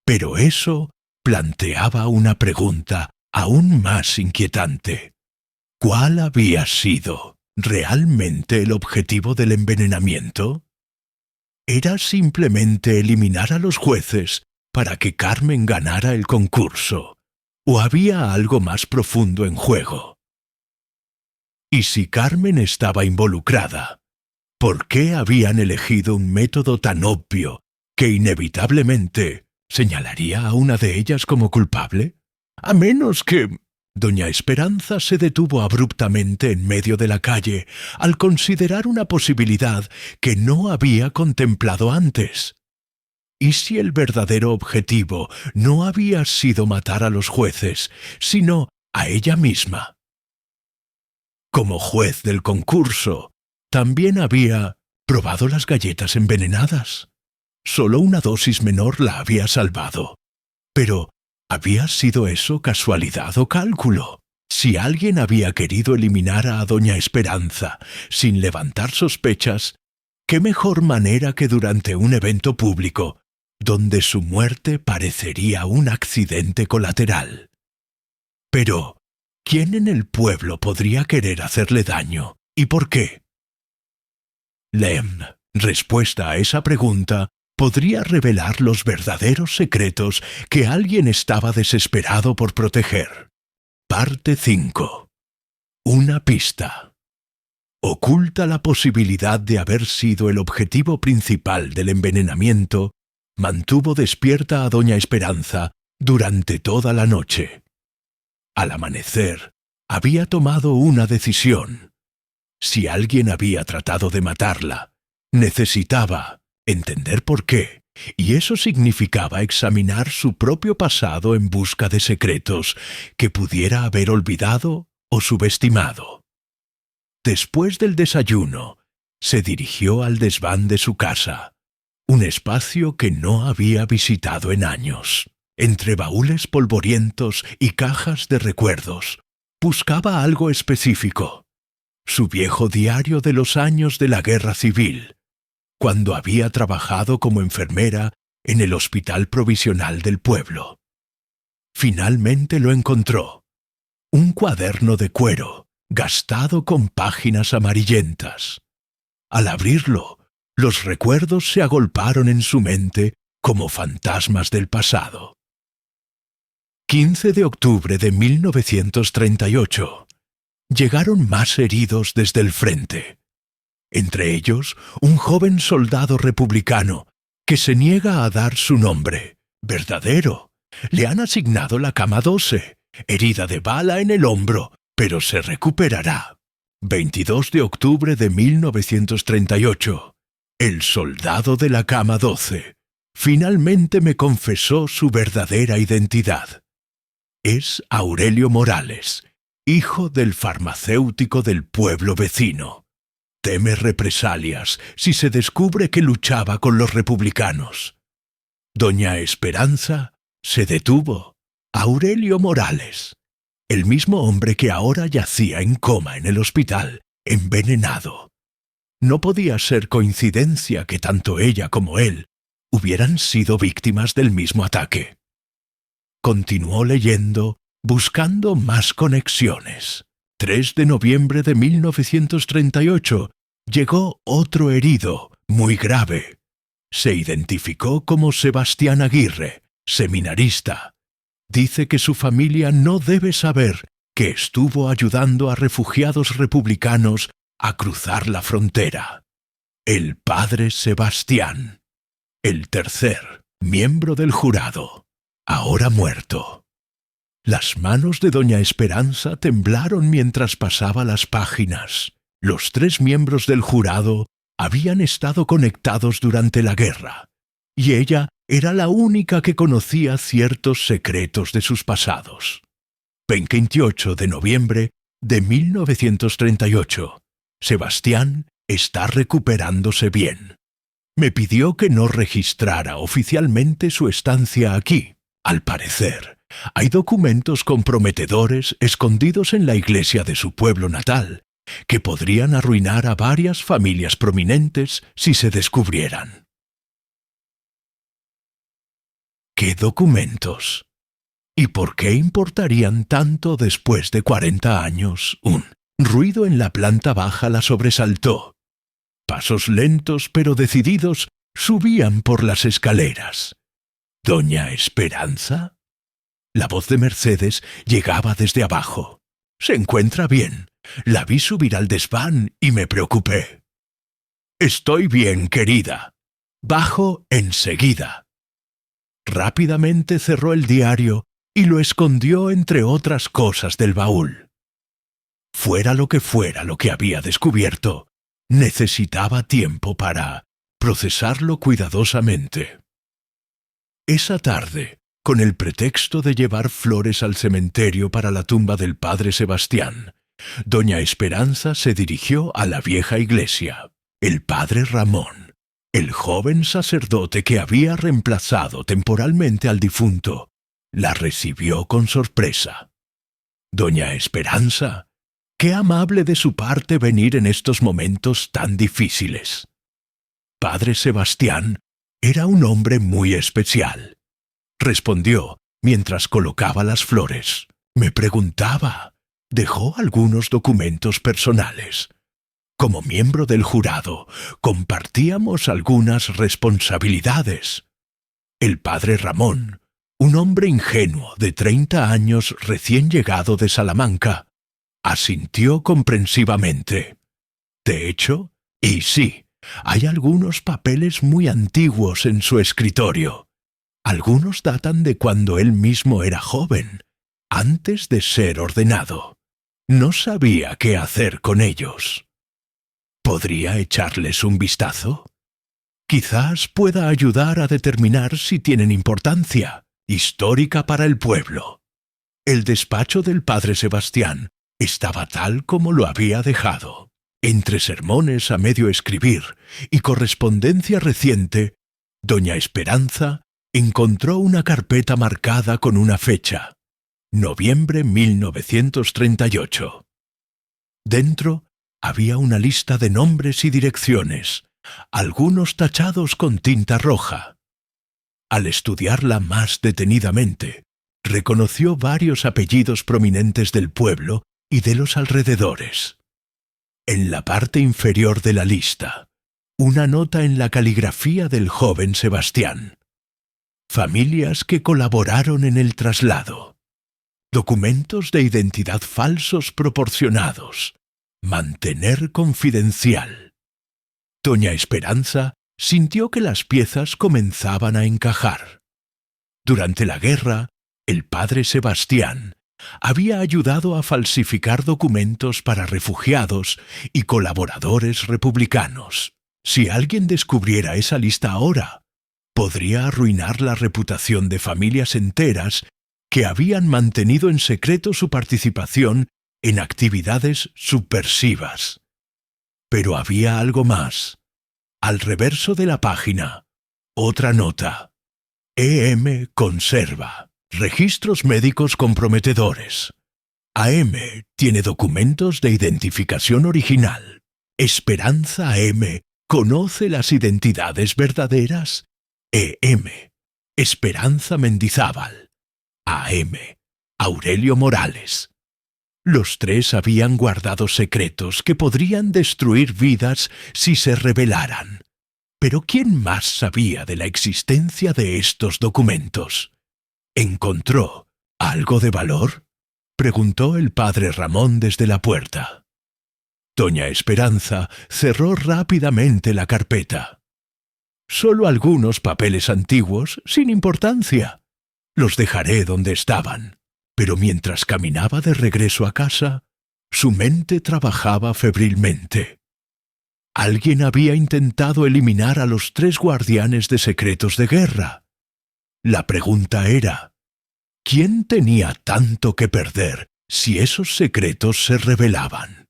Pero eso planteaba una pregunta aún más inquietante. ¿Cuál había sido realmente el objetivo del envenenamiento? ¿Era simplemente eliminar a los jueces para que Carmen ganara el concurso? ¿O había algo más profundo en juego? Y si Carmen estaba involucrada, ¿por qué habían elegido un método tan obvio que inevitablemente señalaría a una de ellas como culpable? A menos que... Doña Esperanza se detuvo abruptamente en medio de la calle al considerar una posibilidad que no había contemplado antes. ¿Y si el verdadero objetivo no había sido matar a los jueces, sino a ella misma? Como juez del concurso, también había probado las galletas envenenadas. Solo una dosis menor la había salvado. Pero ¿había sido eso casualidad o cálculo? Si alguien había querido eliminar a doña Esperanza sin levantar sospechas, ¿qué mejor manera que durante un evento público, donde su muerte parecería un accidente colateral? Pero, ¿quién en el pueblo podría querer hacerle daño? ¿Y por qué? La respuesta a esa pregunta podría revelar los verdaderos secretos que alguien estaba desesperado por proteger. Parte 5. Una pista. Oculta la posibilidad de haber sido el objetivo principal del envenenamiento, mantuvo despierta a doña Esperanza durante toda la noche. Al amanecer, había tomado una decisión. Si alguien había tratado de matarla, necesitaba entender por qué, y eso significaba examinar su propio pasado en busca de secretos que pudiera haber olvidado o subestimado. Después del desayuno, se dirigió al desván de su casa, un espacio que no había visitado en años. Entre baúles polvorientos y cajas de recuerdos, buscaba algo específico. Su viejo diario de los años de la Guerra Civil, cuando había trabajado como enfermera en el hospital provisional del pueblo. Finalmente lo encontró. Un cuaderno de cuero, gastado con páginas amarillentas. Al abrirlo, los recuerdos se agolparon en su mente como fantasmas del pasado. 15 de octubre de 1938. Llegaron más heridos desde el frente. Entre ellos, un joven soldado republicano que se niega a dar su nombre verdadero. Le han asignado la cama 12, herida de bala en el hombro, pero se recuperará. 22 de octubre de 1938. El soldado de la cama 12 finalmente me confesó su verdadera identidad. Es Aurelio Morales, hijo del farmacéutico del pueblo vecino. Teme represalias si se descubre que luchaba con los republicanos. Doña Esperanza se detuvo. Aurelio Morales, el mismo hombre que ahora yacía en coma en el hospital, envenenado. No podía ser coincidencia que tanto ella como él hubieran sido víctimas del mismo ataque. Continuó leyendo, buscando más conexiones. 3 de noviembre de 1938 llegó otro herido, muy grave. Se identificó como Sebastián Aguirre, seminarista. Dice que su familia no debe saber que estuvo ayudando a refugiados republicanos a cruzar la frontera. El padre Sebastián, el tercer miembro del jurado, ahora muerto. Las manos de doña Esperanza temblaron mientras pasaba las páginas. Los 3 miembros del jurado habían estado conectados durante la guerra, y ella era la única que conocía ciertos secretos de sus pasados. 28 de noviembre de 1938. Sebastián está recuperándose bien. Me pidió que no registrara oficialmente su estancia aquí. Al parecer, hay documentos comprometedores escondidos en la iglesia de su pueblo natal, que podrían arruinar a varias familias prominentes si se descubrieran. ¿Qué documentos? ¿Y por qué importarían tanto después de 40 años? Un ruido en la planta baja la sobresaltó. Pasos lentos pero decididos subían por las escaleras. ¿Doña Esperanza? La voz de Mercedes llegaba desde abajo. «¿Se encuentra bien? La vi subir al desván y me preocupé». «Estoy bien, querida. Bajo enseguida». Rápidamente cerró el diario y lo escondió entre otras cosas del baúl. Fuera lo que había descubierto, necesitaba tiempo para procesarlo cuidadosamente. Esa tarde, con el pretexto de llevar flores al cementerio para la tumba del padre Sebastián, doña Esperanza se dirigió a la vieja iglesia. El padre Ramón, el joven sacerdote que había reemplazado temporalmente al difunto, la recibió con sorpresa. «Doña Esperanza, qué amable de su parte venir en estos momentos tan difíciles». Padre Sebastián era un hombre muy especial. Respondió mientras colocaba las flores. Me preguntaba, ¿dejó algunos documentos personales? Como miembro del jurado, compartíamos algunas responsabilidades. El padre Ramón, un hombre ingenuo de 30 años recién llegado de Salamanca, asintió comprensivamente. De hecho, y sí, hay algunos papeles muy antiguos en su escritorio. Algunos datan de cuando él mismo era joven, antes de ser ordenado. No sabía qué hacer con ellos. ¿Podría echarles un vistazo? Quizás pueda ayudar a determinar si tienen importancia histórica para el pueblo. El despacho del padre Sebastián estaba tal como lo había dejado. Entre sermones a medio escribir y correspondencia reciente, doña Esperanza encontró una carpeta marcada con una fecha, noviembre 1938. Dentro había una lista de nombres y direcciones, algunos tachados con tinta roja. Al estudiarla más detenidamente, reconoció varios apellidos prominentes del pueblo y de los alrededores. En la parte inferior de la lista, una nota en la caligrafía del joven Sebastián. Familias que colaboraron en el traslado. Documentos de identidad falsos proporcionados. Mantener confidencial. Doña Esperanza sintió que las piezas comenzaban a encajar. Durante la guerra, el padre Sebastián había ayudado a falsificar documentos para refugiados y colaboradores republicanos. Si alguien descubriera esa lista ahora, podría arruinar la reputación de familias enteras que habían mantenido en secreto su participación en actividades subversivas. Pero había algo más. Al reverso de la página, otra nota. E.M. conserva registros médicos comprometedores. A.M. tiene documentos de identificación original. Esperanza A.M. conoce las identidades verdaderas. E.M. Esperanza Mendizábal. A.M., Aurelio Morales. Los tres habían guardado secretos que podrían destruir vidas si se revelaran. Pero ¿quién más sabía de la existencia de estos documentos? ¿Encontró algo de valor?, preguntó el padre Ramón desde la puerta. Doña Esperanza cerró rápidamente la carpeta. Solo algunos papeles antiguos, sin importancia. Los dejaré donde estaban. Pero mientras caminaba de regreso a casa, su mente trabajaba febrilmente. Alguien había intentado eliminar a los 3 guardianes de secretos de guerra. La pregunta era, ¿quién tenía tanto que perder si esos secretos se revelaban?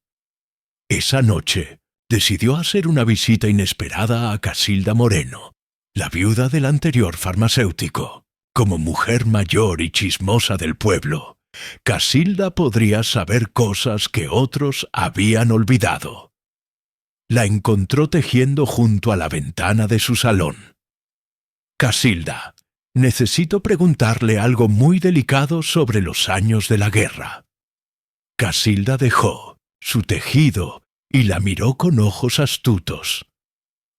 Esa noche decidió hacer una visita inesperada a Casilda Moreno, la viuda del anterior farmacéutico. Como mujer mayor y chismosa del pueblo, Casilda podría saber cosas que otros habían olvidado. La encontró tejiendo junto a la ventana de su salón. Casilda, necesito preguntarle algo muy delicado sobre los años de la guerra. Casilda dejó su tejido y la miró con ojos astutos.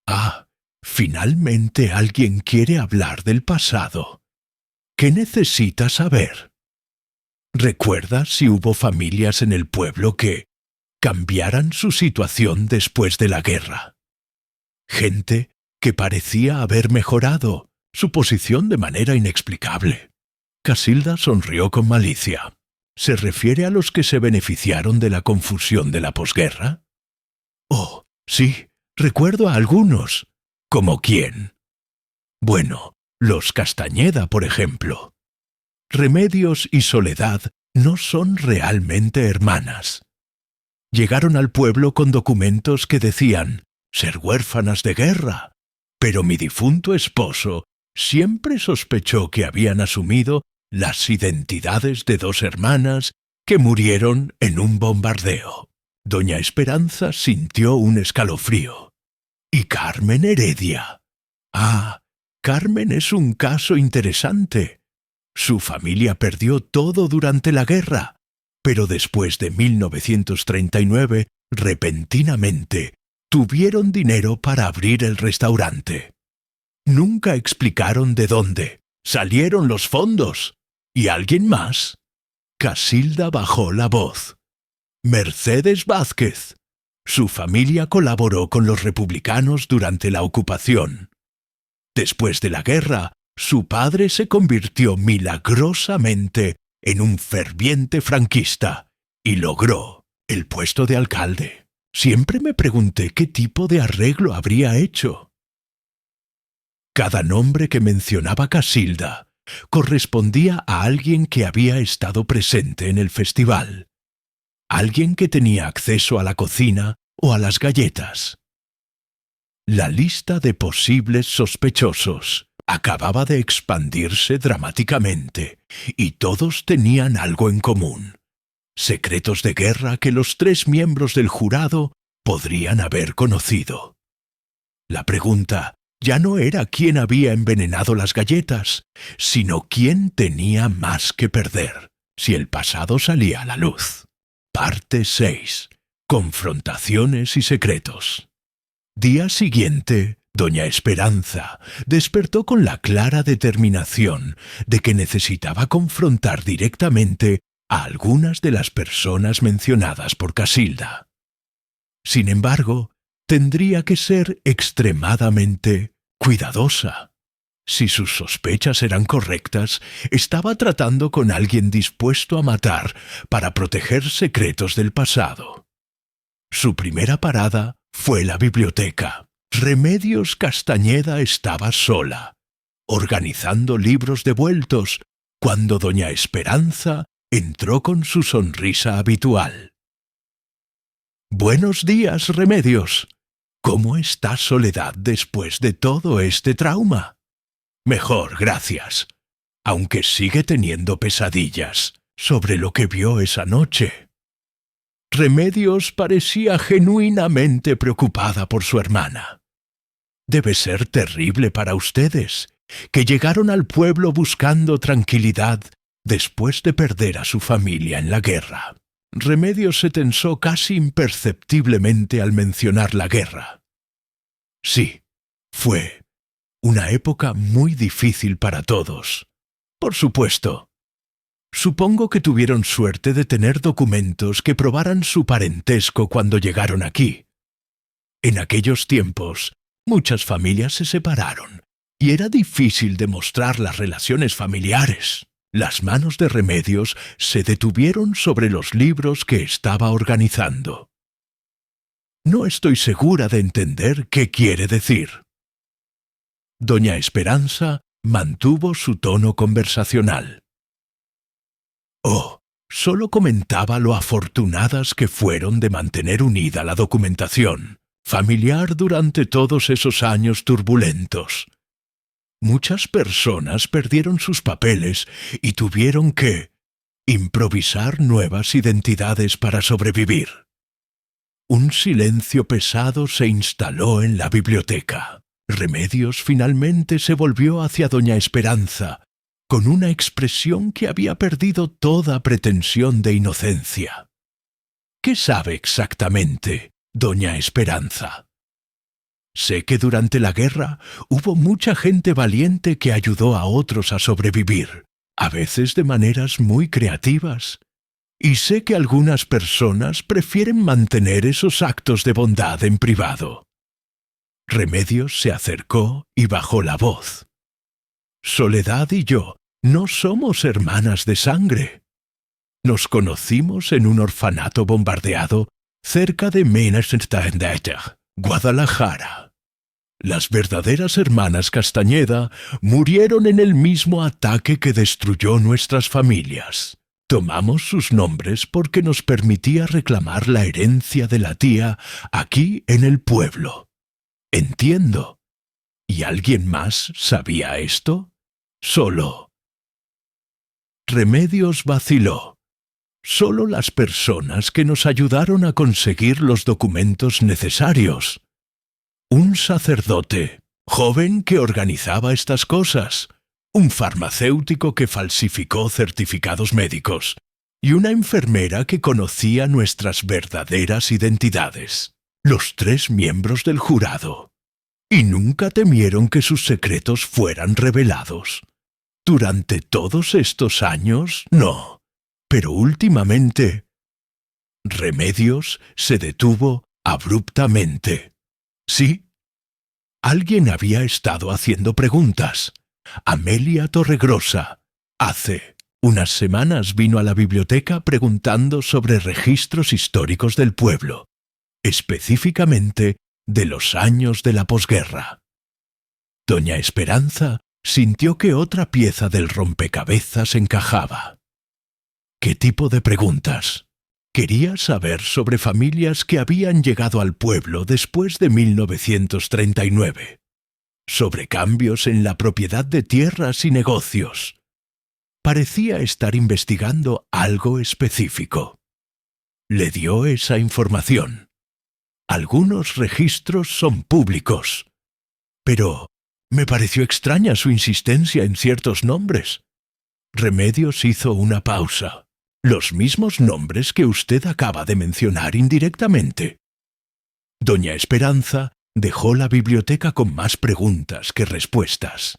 Ah, finalmente alguien quiere hablar del pasado. ¿Qué necesita saber? ¿Recuerda si hubo familias en el pueblo que cambiaran su situación después de la guerra? Gente que parecía haber mejorado su posición de manera inexplicable. Casilda sonrió con malicia. ¿Se refiere a los que se beneficiaron de la confusión de la posguerra? Oh, sí, recuerdo a algunos. ¿Como quién? Bueno, los Castañeda, por ejemplo. Remedios y Soledad no son realmente hermanas. Llegaron al pueblo con documentos que decían ser huérfanas de guerra, pero mi difunto esposo siempre sospechó que habían asumido las identidades de 2 hermanas que murieron en un bombardeo. Doña Esperanza sintió un escalofrío. ¿Y Carmen Heredia? Ah, Carmen es un caso interesante. Su familia perdió todo durante la guerra, pero después de 1939, repentinamente, tuvieron dinero para abrir el restaurante. Nunca explicaron de dónde salieron los fondos. ¿Y alguien más? Casilda bajó la voz. Mercedes Vázquez. Su familia colaboró con los republicanos durante la ocupación. Después de la guerra, su padre se convirtió milagrosamente en un ferviente franquista y logró el puesto de alcalde. Siempre me pregunté qué tipo de arreglo habría hecho. Cada nombre que mencionaba Casilda correspondía a alguien que había estado presente en el festival, alguien que tenía acceso a la cocina o a las galletas. La lista de posibles sospechosos acababa de expandirse dramáticamente, y todos tenían algo en común: secretos de guerra que los 3 miembros del jurado podrían haber conocido. La pregunta ya no era quién había envenenado las galletas, sino quién tenía más que perder si el pasado salía a la luz. Parte 6. Confrontaciones y secretos. Día siguiente, doña Esperanza despertó con la clara determinación de que necesitaba confrontar directamente a algunas de las personas mencionadas por Casilda. Sin embargo, tendría que ser extremadamente cuidadosa. Si sus sospechas eran correctas, estaba tratando con alguien dispuesto a matar para proteger secretos del pasado. Su primera parada fue la biblioteca. Remedios Castañeda estaba sola, organizando libros devueltos, cuando doña Esperanza entró con su sonrisa habitual. «Buenos días, Remedios. ¿Cómo está Soledad después de todo este trauma?» «Mejor, gracias, aunque sigue teniendo pesadillas sobre lo que vio esa noche». Remedios parecía genuinamente preocupada por su hermana. «Debe ser terrible para ustedes, que llegaron al pueblo buscando tranquilidad después de perder a su familia en la guerra. Remedios se tensó casi imperceptiblemente al mencionar la guerra. Sí, fue una época muy difícil para todos. Por supuesto. Supongo que tuvieron suerte de tener documentos que probaran su parentesco cuando llegaron aquí. En aquellos tiempos, muchas familias se separaron y era difícil demostrar las relaciones familiares. Las manos de Remedios se detuvieron sobre los libros que estaba organizando. No estoy segura de entender qué quiere decir. Doña Esperanza mantuvo su tono conversacional. Oh, solo comentaba lo afortunadas que fueron de mantener unida la documentación familiar durante todos esos años turbulentos. Muchas personas perdieron sus papeles y tuvieron que improvisar nuevas identidades para sobrevivir. Un silencio pesado se instaló en la biblioteca. Remedios finalmente se volvió hacia doña Esperanza, con una expresión que había perdido toda pretensión de inocencia. ¿Qué sabe exactamente, doña Esperanza? Sé que durante la guerra hubo mucha gente valiente que ayudó a otros a sobrevivir, a veces de maneras muy creativas. Y sé que algunas personas prefieren mantener esos actos de bondad en privado. Remedios se acercó y bajó la voz. Soledad y yo no somos hermanas de sangre. Nos conocimos en un orfanato bombardeado cerca de Ménez-en-Tender, Guadalajara. Las verdaderas hermanas Castañeda murieron en el mismo ataque que destruyó nuestras familias. Tomamos sus nombres porque nos permitía reclamar la herencia de la tía aquí en el pueblo. Entiendo. ¿Y alguien más sabía esto? Solo. Remedios vaciló. Solo las personas que nos ayudaron a conseguir los documentos necesarios. Un sacerdote, joven que organizaba estas cosas, un farmacéutico que falsificó certificados médicos y una enfermera que conocía nuestras verdaderas identidades. Los 3 miembros del jurado. Y nunca temieron que sus secretos fueran revelados. Durante todos estos años, no. Pero últimamente... Remedios se detuvo abruptamente. ¿Sí? Alguien había estado haciendo preguntas. Amelia Torregrosa, hace unas semanas vino a la biblioteca preguntando sobre registros históricos del pueblo, específicamente de los años de la posguerra. Doña Esperanza sintió que otra pieza del rompecabezas encajaba. ¿Qué tipo de preguntas? Quería saber sobre familias que habían llegado al pueblo después de 1939, sobre cambios en la propiedad de tierras y negocios. Parecía estar investigando algo específico. Le dio esa información. Algunos registros son públicos, pero me pareció extraña su insistencia en ciertos nombres. Remedios hizo una pausa. Los mismos nombres que usted acaba de mencionar indirectamente. Doña Esperanza dejó la biblioteca con más preguntas que respuestas.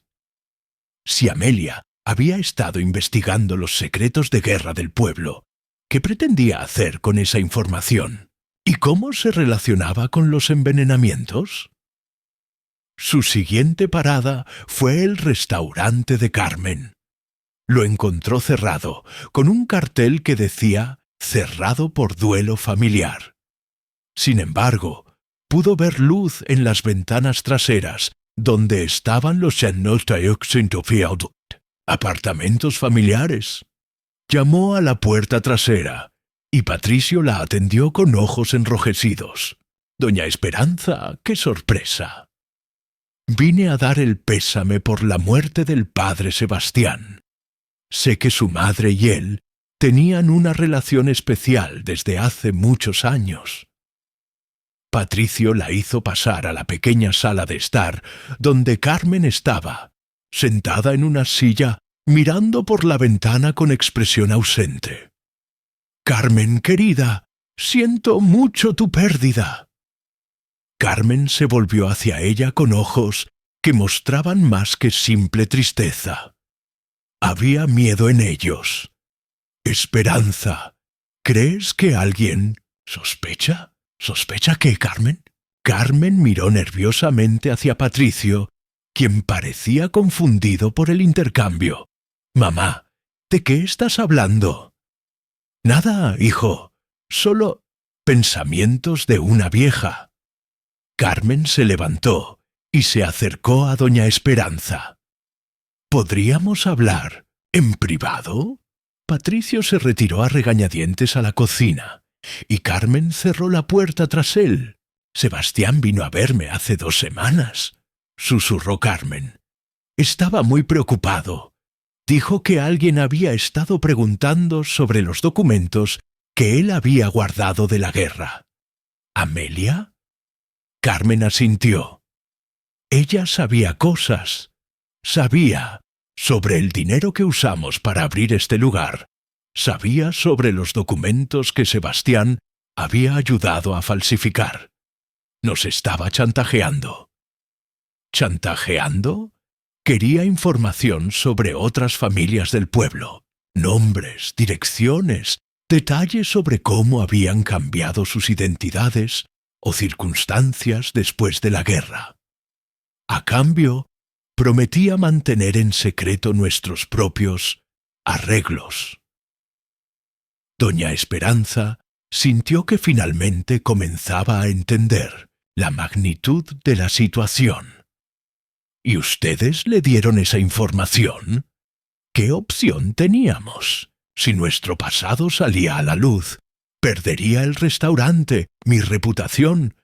Si Amelia había estado investigando los secretos de guerra del pueblo, ¿qué pretendía hacer con esa información? ¿Y cómo se relacionaba con los envenenamientos? Su siguiente parada fue el restaurante de Carmen. Lo encontró cerrado, con un cartel que decía «Cerrado por duelo familiar». Sin embargo, pudo ver luz en las ventanas traseras, donde estaban los apartamentos familiares. Llamó a la puerta trasera, y Patricio la atendió con ojos enrojecidos. «Doña Esperanza, qué sorpresa». «Vine a dar el pésame por la muerte del padre Sebastián. Sé que su madre y él tenían una relación especial desde hace muchos años». Patricio la hizo pasar a la pequeña sala de estar, donde Carmen estaba, sentada en una silla mirando por la ventana con expresión ausente. «Carmen, querida, siento mucho tu pérdida». Carmen se volvió hacia ella con ojos que mostraban más que simple tristeza. Había miedo en ellos. «Esperanza, ¿crees que alguien sospecha? ¿Sospecha qué, Carmen?» Carmen miró nerviosamente hacia Patricio, quien parecía confundido por el intercambio. «Mamá, ¿de qué estás hablando?» «Nada, hijo, solo pensamientos de una vieja». Carmen se levantó y se acercó a doña Esperanza. «¿Podríamos hablar en privado?» Patricio se retiró a regañadientes a la cocina, y Carmen cerró la puerta tras él. «Sebastián vino a verme hace 2 semanas», susurró Carmen. «Estaba muy preocupado. Dijo que alguien había estado preguntando sobre los documentos que él había guardado de la guerra». «¿Amelia?» Carmen asintió. Ella sabía cosas. Sabía sobre el dinero que usamos para abrir este lugar. Sabía sobre los documentos que Sebastián había ayudado a falsificar. Nos estaba chantajeando. ¿Chantajeando? Quería información sobre otras familias del pueblo. Nombres, direcciones, detalles sobre cómo habían cambiado sus identidades o circunstancias después de la guerra. A cambio, prometía mantener en secreto nuestros propios arreglos. Doña Esperanza sintió que finalmente comenzaba a entender la magnitud de la situación. ¿Y ustedes le dieron esa información? ¿Qué opción teníamos? Si nuestro pasado salía a la luz, perdería el restaurante, mi reputación,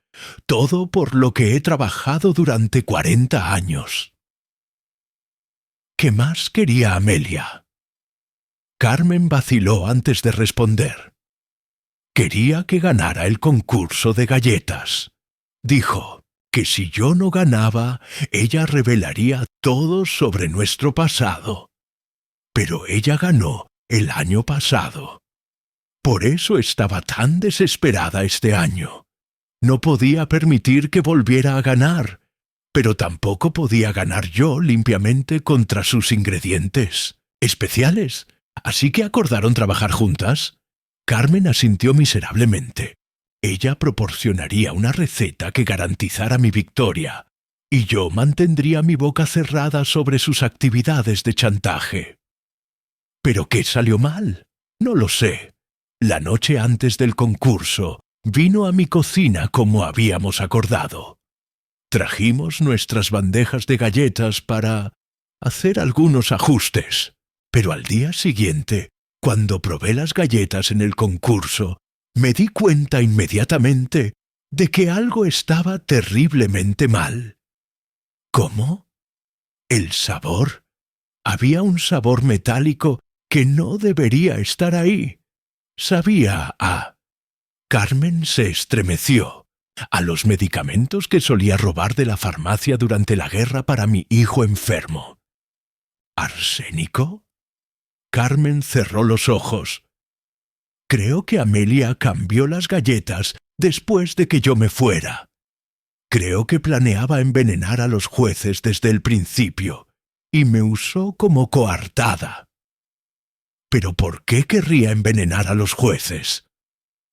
todo por lo que he trabajado durante 40 años. ¿Qué más quería Amelia? Carmen vaciló antes de responder. Quería que ganara el concurso de galletas. Dijo que si yo no ganaba, ella revelaría todo sobre nuestro pasado. Pero ella ganó el año pasado. Por eso estaba tan desesperada este año. No podía permitir que volviera a ganar, pero tampoco podía ganar yo limpiamente contra sus ingredientes especiales. Así que acordaron trabajar juntas. Carmen asintió miserablemente. Ella proporcionaría una receta que garantizara mi victoria, y yo mantendría mi boca cerrada sobre sus actividades de chantaje. ¿Pero qué salió mal? No lo sé. La noche antes del concurso, vino a mi cocina como habíamos acordado. Trajimos nuestras bandejas de galletas para hacer algunos ajustes, pero al día siguiente, cuando probé las galletas en el concurso, me di cuenta inmediatamente de que algo estaba terriblemente mal. ¿Cómo? ¿El sabor? Había un sabor metálico que no debería estar ahí. Sabía a... Carmen se estremeció. A los medicamentos que solía robar de la farmacia durante la guerra para mi hijo enfermo. ¿Arsénico? Carmen cerró los ojos. Creo que Amelia cambió las galletas después de que yo me fuera. Creo que planeaba envenenar a los jueces desde el principio, y me usó como coartada. ¿Pero por qué querría envenenar a los jueces?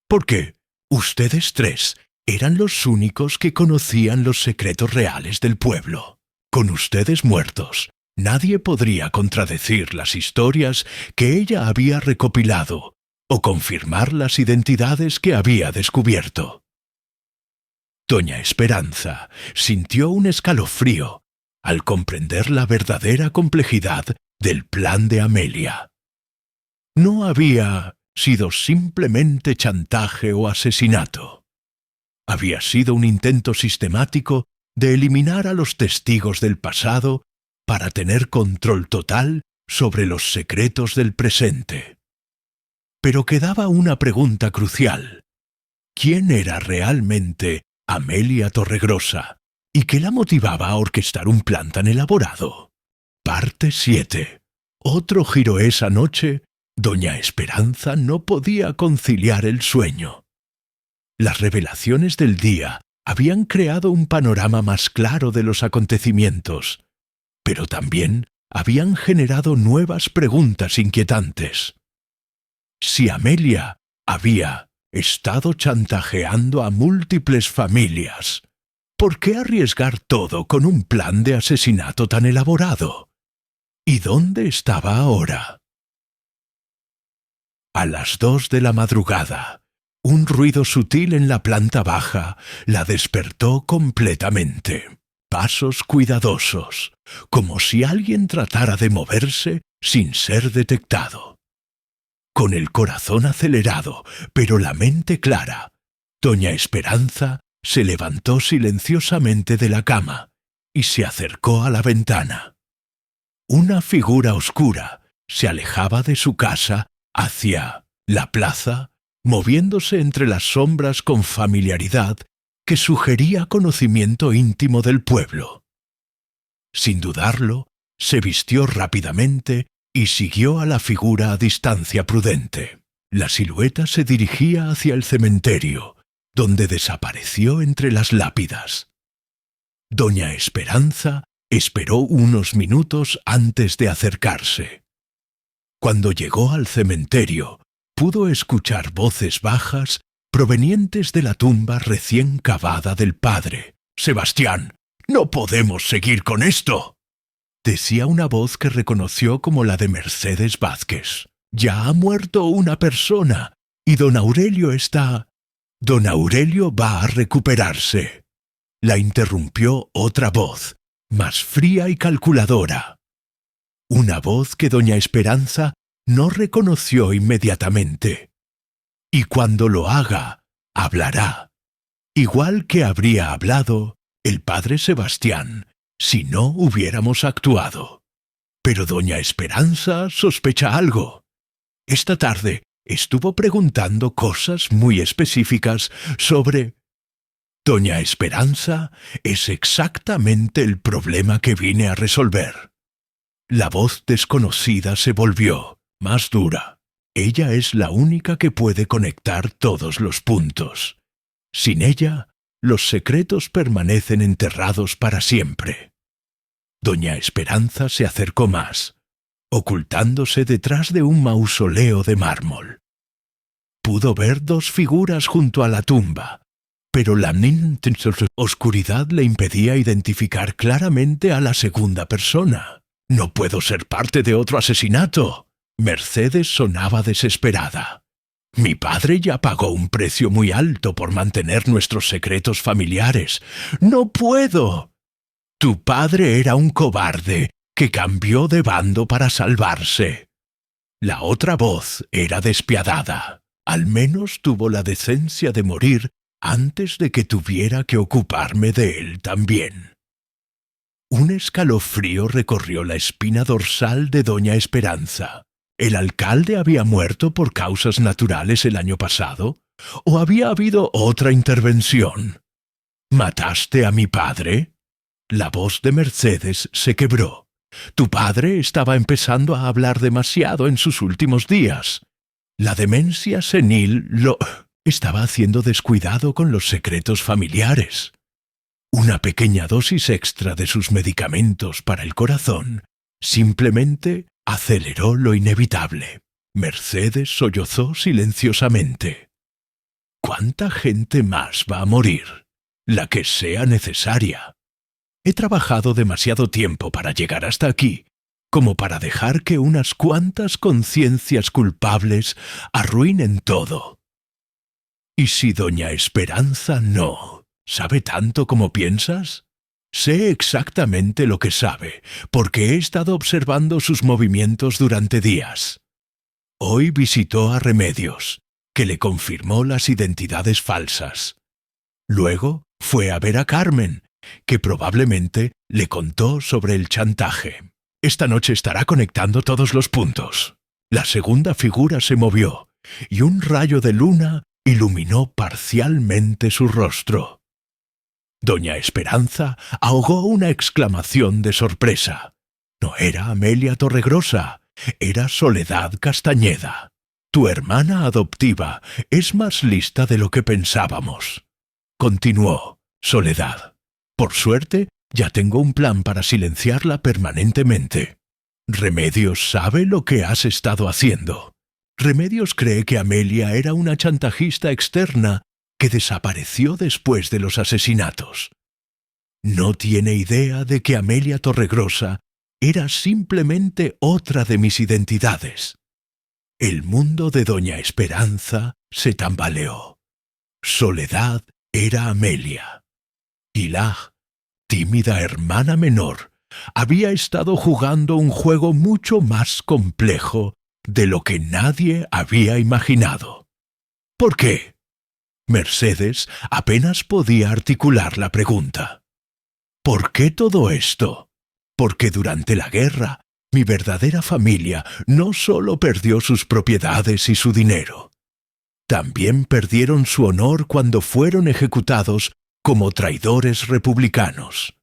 Porque ustedes 3 eran los únicos que conocían los secretos reales del pueblo. Con ustedes muertos, nadie podría contradecir las historias que ella había recopilado o confirmar las identidades que había descubierto. Doña Esperanza sintió un escalofrío al comprender la verdadera complejidad del plan de Amelia. No había sido simplemente chantaje o asesinato. Había sido un intento sistemático de eliminar a los testigos del pasado para tener control total sobre los secretos del presente. Pero quedaba una pregunta crucial. ¿Quién era realmente Amelia Torregrosa y qué la motivaba a orquestar un plan tan elaborado? Parte 7. otro giro esa noche, doña Esperanza no podía conciliar el sueño. Las revelaciones del día habían creado un panorama más claro de los acontecimientos, pero también habían generado nuevas preguntas inquietantes. Si Amelia había estado chantajeando a múltiples familias, ¿por qué arriesgar todo con un plan de asesinato tan elaborado? ¿Y dónde estaba ahora? A las 2 de la madrugada, un ruido sutil en la planta baja la despertó completamente. Pasos cuidadosos, como si alguien tratara de moverse sin ser detectado. Con el corazón acelerado, pero la mente clara, doña Esperanza se levantó silenciosamente de la cama y se acercó a la ventana. Una figura oscura se alejaba de su casa hacia la plaza, moviéndose entre las sombras con familiaridad que sugería conocimiento íntimo del pueblo. Sin dudarlo, se vistió rápidamente y siguió a la figura a distancia prudente. La silueta se dirigía hacia el cementerio, donde desapareció entre las lápidas. Doña Esperanza esperó unos minutos antes de acercarse. Cuando llegó al cementerio, pudo escuchar voces bajas provenientes de la tumba recién cavada del padre. «Sebastián, no podemos seguir con esto», decía una voz que reconoció como la de Mercedes Vázquez. «Ya ha muerto una persona y don Aurelio está... Don Aurelio va a recuperarse», la interrumpió otra voz, más fría y calculadora. Una voz que doña Esperanza no reconoció inmediatamente. «Y cuando lo haga, hablará, igual que habría hablado el padre Sebastián si no hubiéramos actuado. Pero doña Esperanza sospecha algo. Esta tarde estuvo preguntando cosas muy específicas sobre... Doña Esperanza es exactamente el problema que vine a resolver». La voz desconocida se volvió más dura. Ella es la única que puede conectar todos los puntos. Sin ella, los secretos permanecen enterrados para siempre. Doña Esperanza se acercó más, ocultándose detrás de un mausoleo de mármol. Pudo ver dos figuras junto a la tumba, pero la oscuridad le impedía identificar claramente a la segunda persona. «No puedo ser parte de otro asesinato». Mercedes sonaba desesperada. «Mi padre ya pagó un precio muy alto por mantener nuestros secretos familiares. ¡No puedo!». «Tu padre era un cobarde que cambió de bando para salvarse». La otra voz era despiadada. «Al menos tuvo la decencia de morir antes de que tuviera que ocuparme de él también». Un escalofrío recorrió la espina dorsal de doña Esperanza. ¿El alcalde había muerto por causas naturales el año pasado? ¿O había habido otra intervención? «¿Mataste a mi padre?». La voz de Mercedes se quebró. «Tu padre estaba empezando a hablar demasiado en sus últimos días. La demencia senil lo estaba haciendo descuidado con los secretos familiares». Una pequeña dosis extra de sus medicamentos para el corazón simplemente aceleró lo inevitable. Mercedes sollozó silenciosamente. «¿Cuánta gente más va a morir? La que sea necesaria. He trabajado demasiado tiempo para llegar hasta aquí, como para dejar que unas cuantas conciencias culpables arruinen todo». «¿Y si doña Esperanza no sabe tanto como piensas?» «Sé exactamente lo que sabe, porque he estado observando sus movimientos durante días. Hoy visitó a Remedios, que le confirmó las identidades falsas. Luego fue a ver a Carmen, que probablemente le contó sobre el chantaje. Esta noche estará conectando todos los puntos». La segunda figura se movió, y un rayo de luna iluminó parcialmente su rostro. Doña Esperanza ahogó una exclamación de sorpresa. No era Amelia Torregrosa, Era Soledad Castañeda. Tu hermana adoptiva es más lista de lo que pensábamos. Continuó Soledad. Por suerte, ya tengo un plan para silenciarla permanentemente. Remedios sabe lo que has estado haciendo. Remedios cree que Amelia era una chantajista externa que desapareció después de los asesinatos. No tiene idea de que Amelia Torregrosa era simplemente otra de mis identidades. El mundo de Doña Esperanza se tambaleó. Soledad era Amelia. Pilar, tímida hermana menor, había estado jugando un juego mucho más complejo de lo que nadie había imaginado. ¿Por qué? Mercedes apenas podía articular la pregunta. ¿Por qué todo esto? Porque durante la guerra, mi verdadera familia no solo perdió sus propiedades y su dinero, también perdieron su honor cuando fueron ejecutados como traidores republicanos.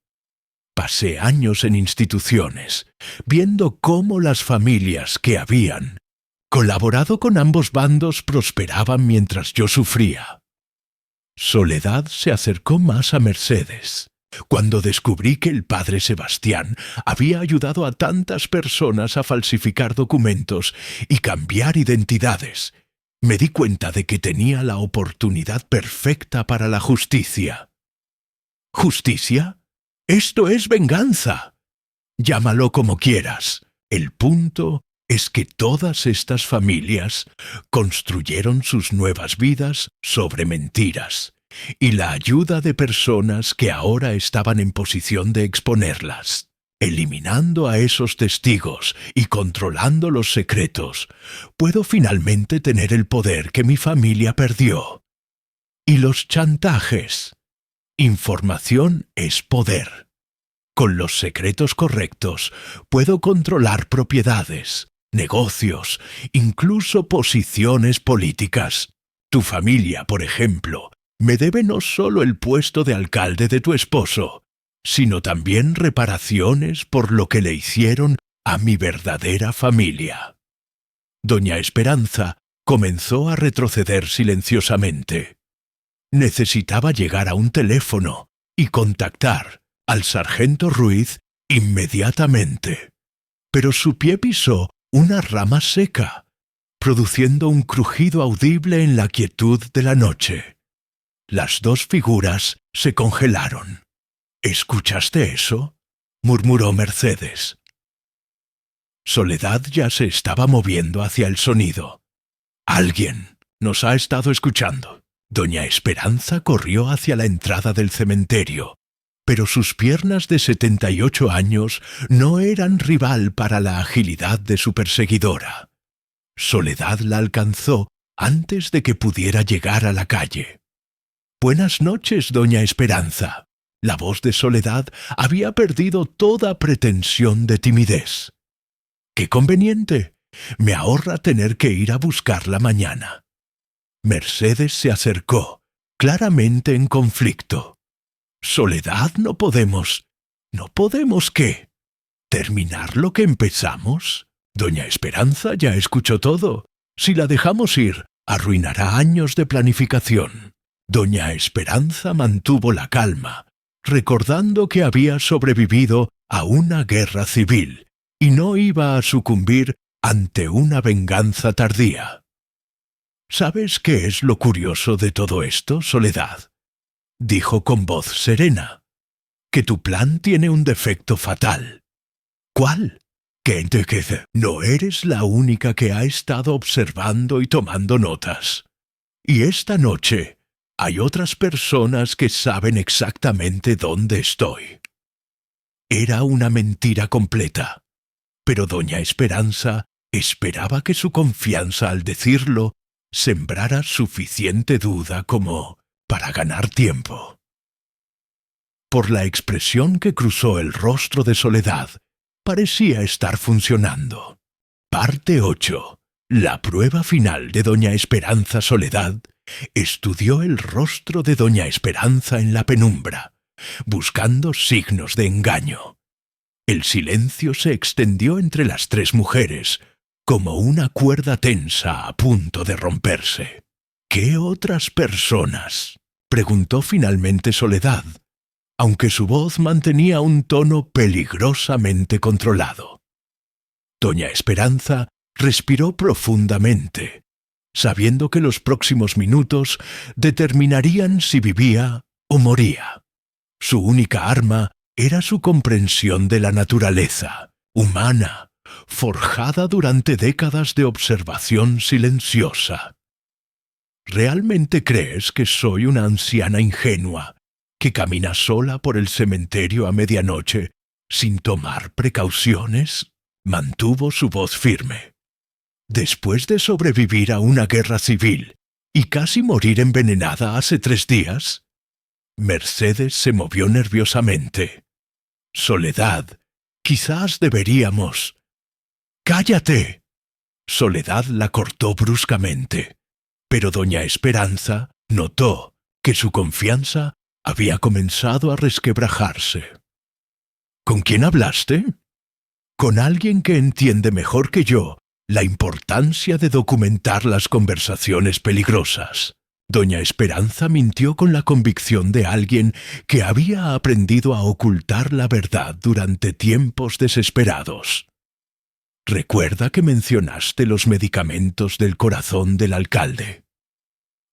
Pasé años en instituciones, viendo cómo las familias que habían colaborado con ambos bandos prosperaban mientras yo sufría. Soledad se acercó más a Mercedes. Cuando descubrí que el padre Sebastián había ayudado a tantas personas a falsificar documentos y cambiar identidades, me di cuenta de que tenía la oportunidad perfecta para la justicia. ¿Justicia? Esto es venganza. Llámalo como quieras. El punto es que todas estas familias construyeron sus nuevas vidas sobre mentiras y la ayuda de personas que ahora estaban en posición de exponerlas. Eliminando a esos testigos y controlando los secretos, puedo finalmente tener el poder que mi familia perdió. Y los chantajes. Información es poder. Con los secretos correctos, puedo controlar propiedades, negocios, incluso posiciones políticas. Tu familia, por ejemplo, me debe no solo el puesto de alcalde de tu esposo, sino también reparaciones por lo que le hicieron a mi verdadera familia. Doña Esperanza comenzó a retroceder silenciosamente. Necesitaba llegar a un teléfono y contactar al sargento Ruiz inmediatamente. Pero su pie pisó una rama seca, produciendo un crujido audible en la quietud de la noche. Las dos figuras se congelaron. ¿Escuchaste eso?, murmuró Mercedes. Soledad ya se estaba moviendo hacia el sonido. Alguien nos ha estado escuchando. Doña Esperanza corrió hacia la entrada del cementerio, pero sus piernas de 78 años no eran rival para la agilidad de su perseguidora. Soledad la alcanzó antes de que pudiera llegar a la calle. «Buenas noches, doña Esperanza». La voz de Soledad había perdido toda pretensión de timidez. «¡Qué conveniente! Me ahorra tener que ir a buscarla mañana». Mercedes se acercó, claramente en conflicto. «Soledad, no podemos. ¿No podemos qué? ¿Terminar lo que empezamos? Doña Esperanza ya escuchó todo. Si la dejamos ir, arruinará años de planificación». Doña Esperanza mantuvo la calma, recordando que había sobrevivido a una guerra civil y no iba a sucumbir ante una venganza tardía. «¿Sabes qué es lo curioso de todo esto, Soledad?», dijo con voz serena. «Que tu plan tiene un defecto fatal». «¿Cuál?». «Que no eres la única que ha estado observando y tomando notas. Y esta noche hay otras personas que saben exactamente dónde estoy». Era una mentira completa, pero doña Esperanza esperaba que su confianza al decirlo sembrara suficiente duda como para ganar tiempo. Por la expresión que cruzó el rostro de Soledad, parecía estar funcionando. Parte 8. La prueba final de doña Esperanza. Soledad estudió el rostro de doña Esperanza en la penumbra, buscando signos de engaño. El silencio se extendió entre las tres mujeres, como una cuerda tensa a punto de romperse. ¿Qué otras personas?, preguntó finalmente Soledad, aunque su voz mantenía un tono peligrosamente controlado. Doña Esperanza respiró profundamente, sabiendo que los próximos minutos determinarían si vivía o moría. Su única arma era su comprensión de la naturaleza, humana, forjada durante décadas de observación silenciosa. ¿Realmente crees que soy una anciana ingenua que camina sola por el cementerio a medianoche sin tomar precauciones? Mantuvo su voz firme. Después de sobrevivir a una guerra civil y casi morir envenenada hace 3 días, Mercedes se movió nerviosamente. Soledad, quizás deberíamos... ¡Cállate! Soledad la cortó bruscamente, pero doña Esperanza notó que su confianza había comenzado a resquebrajarse. ¿Con quién hablaste? Con alguien que entiende mejor que yo la importancia de documentar las conversaciones peligrosas. Doña Esperanza mintió con la convicción de alguien que había aprendido a ocultar la verdad durante tiempos desesperados. Recuerda que mencionaste los medicamentos del corazón del alcalde.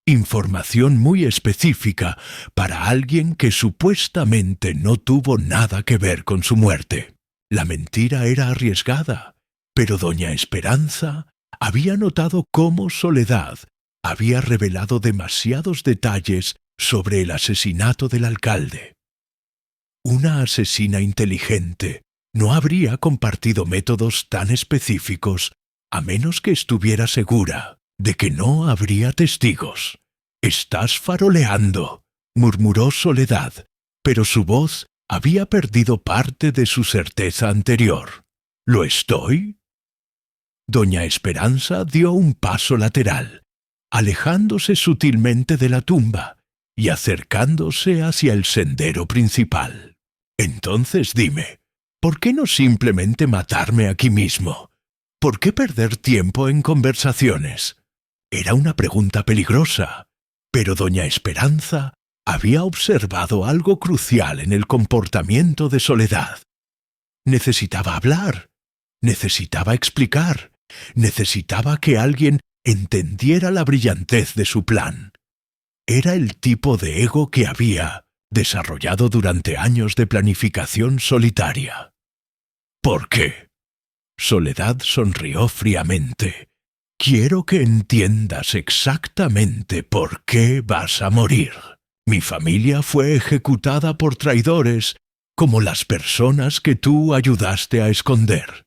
Información muy específica para alguien que supuestamente no tuvo nada que ver con su muerte. La mentira era arriesgada, pero doña Esperanza había notado cómo Soledad había revelado demasiados detalles sobre el asesinato del alcalde. Una asesina inteligente no habría compartido métodos tan específicos a menos que estuviera segura de que no habría testigos. «Estás faroleando», murmuró Soledad, pero su voz había perdido parte de su certeza anterior. «¿Lo estoy?» Doña Esperanza dio un paso lateral, alejándose sutilmente de la tumba y acercándose hacia el sendero principal. «Entonces dime, ¿por qué no simplemente matarme aquí mismo? ¿Por qué perder tiempo en conversaciones?» Era una pregunta peligrosa, pero doña Esperanza había observado algo crucial en el comportamiento de Soledad. Necesitaba hablar, necesitaba explicar, necesitaba que alguien entendiera la brillantez de su plan. Era el tipo de ego que había desarrollado durante años de planificación solitaria. ¿Por qué? Soledad sonrió fríamente. Quiero que entiendas exactamente por qué vas a morir. Mi familia fue ejecutada por traidores como las personas que tú ayudaste a esconder.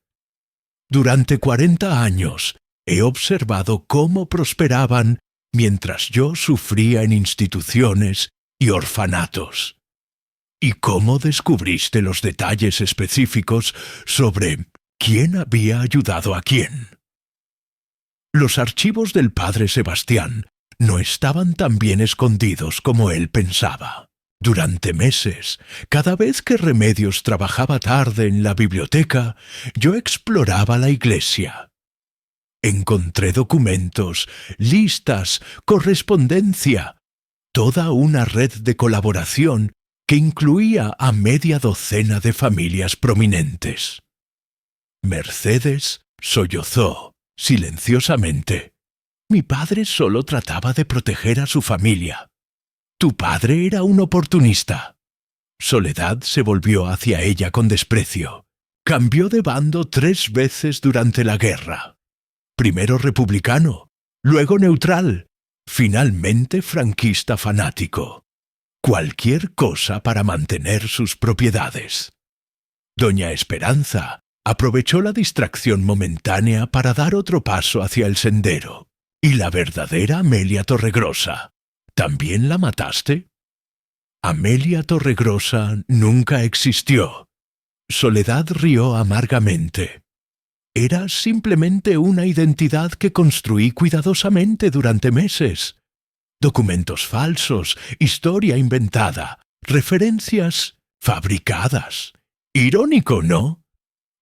Durante 40 años he observado cómo prosperaban mientras yo sufría en instituciones y orfanatos. ¿Y cómo descubriste los detalles específicos sobre quién había ayudado a quién? Los archivos del padre Sebastián no estaban tan bien escondidos como él pensaba. Durante meses, cada vez que Remedios trabajaba tarde en la biblioteca, yo exploraba la iglesia. Encontré documentos, listas, correspondencia, toda una red de colaboración que incluía a media docena de familias prominentes. Mercedes sollozó silenciosamente. Mi padre solo trataba de proteger a su familia. Tu padre era un oportunista. Soledad se volvió hacia ella con desprecio. Cambió de bando 3 veces durante la guerra. Primero republicano, luego neutral, finalmente franquista fanático. Cualquier cosa para mantener sus propiedades. Doña Esperanza aprovechó la distracción momentánea para dar otro paso hacia el sendero. ¿Y la verdadera Amelia Torregrosa? ¿También la mataste? Amelia Torregrosa nunca existió. Soledad rió amargamente. Era simplemente una identidad que construí cuidadosamente durante meses. Documentos falsos, historia inventada, referencias fabricadas. Irónico, ¿no?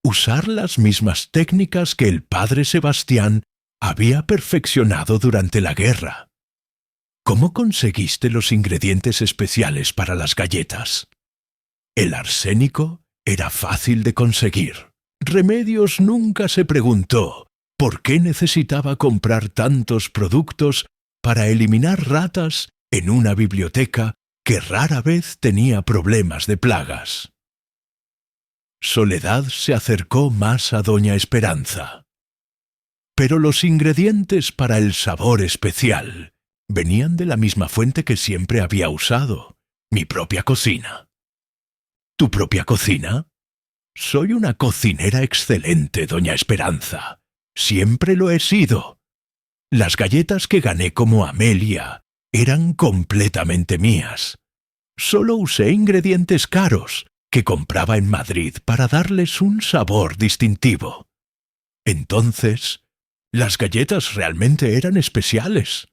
usar las mismas técnicas que el padre Sebastián había perfeccionado durante la guerra. ¿Cómo conseguiste los ingredientes especiales para las galletas? El arsénico era fácil de conseguir. Remedios nunca se preguntó por qué necesitaba comprar tantos productos para eliminar ratas en una biblioteca que rara vez tenía problemas de plagas. Soledad se acercó más a doña Esperanza. Pero los ingredientes para el sabor especial venían de la misma fuente que siempre había usado, mi propia cocina. ¿Tu propia cocina? Soy una cocinera excelente, doña Esperanza. Siempre lo he sido. Las galletas que gané como Amelia eran completamente mías. Solo usé ingredientes caros que compraba en Madrid para darles un sabor distintivo. Entonces, las galletas realmente eran especiales.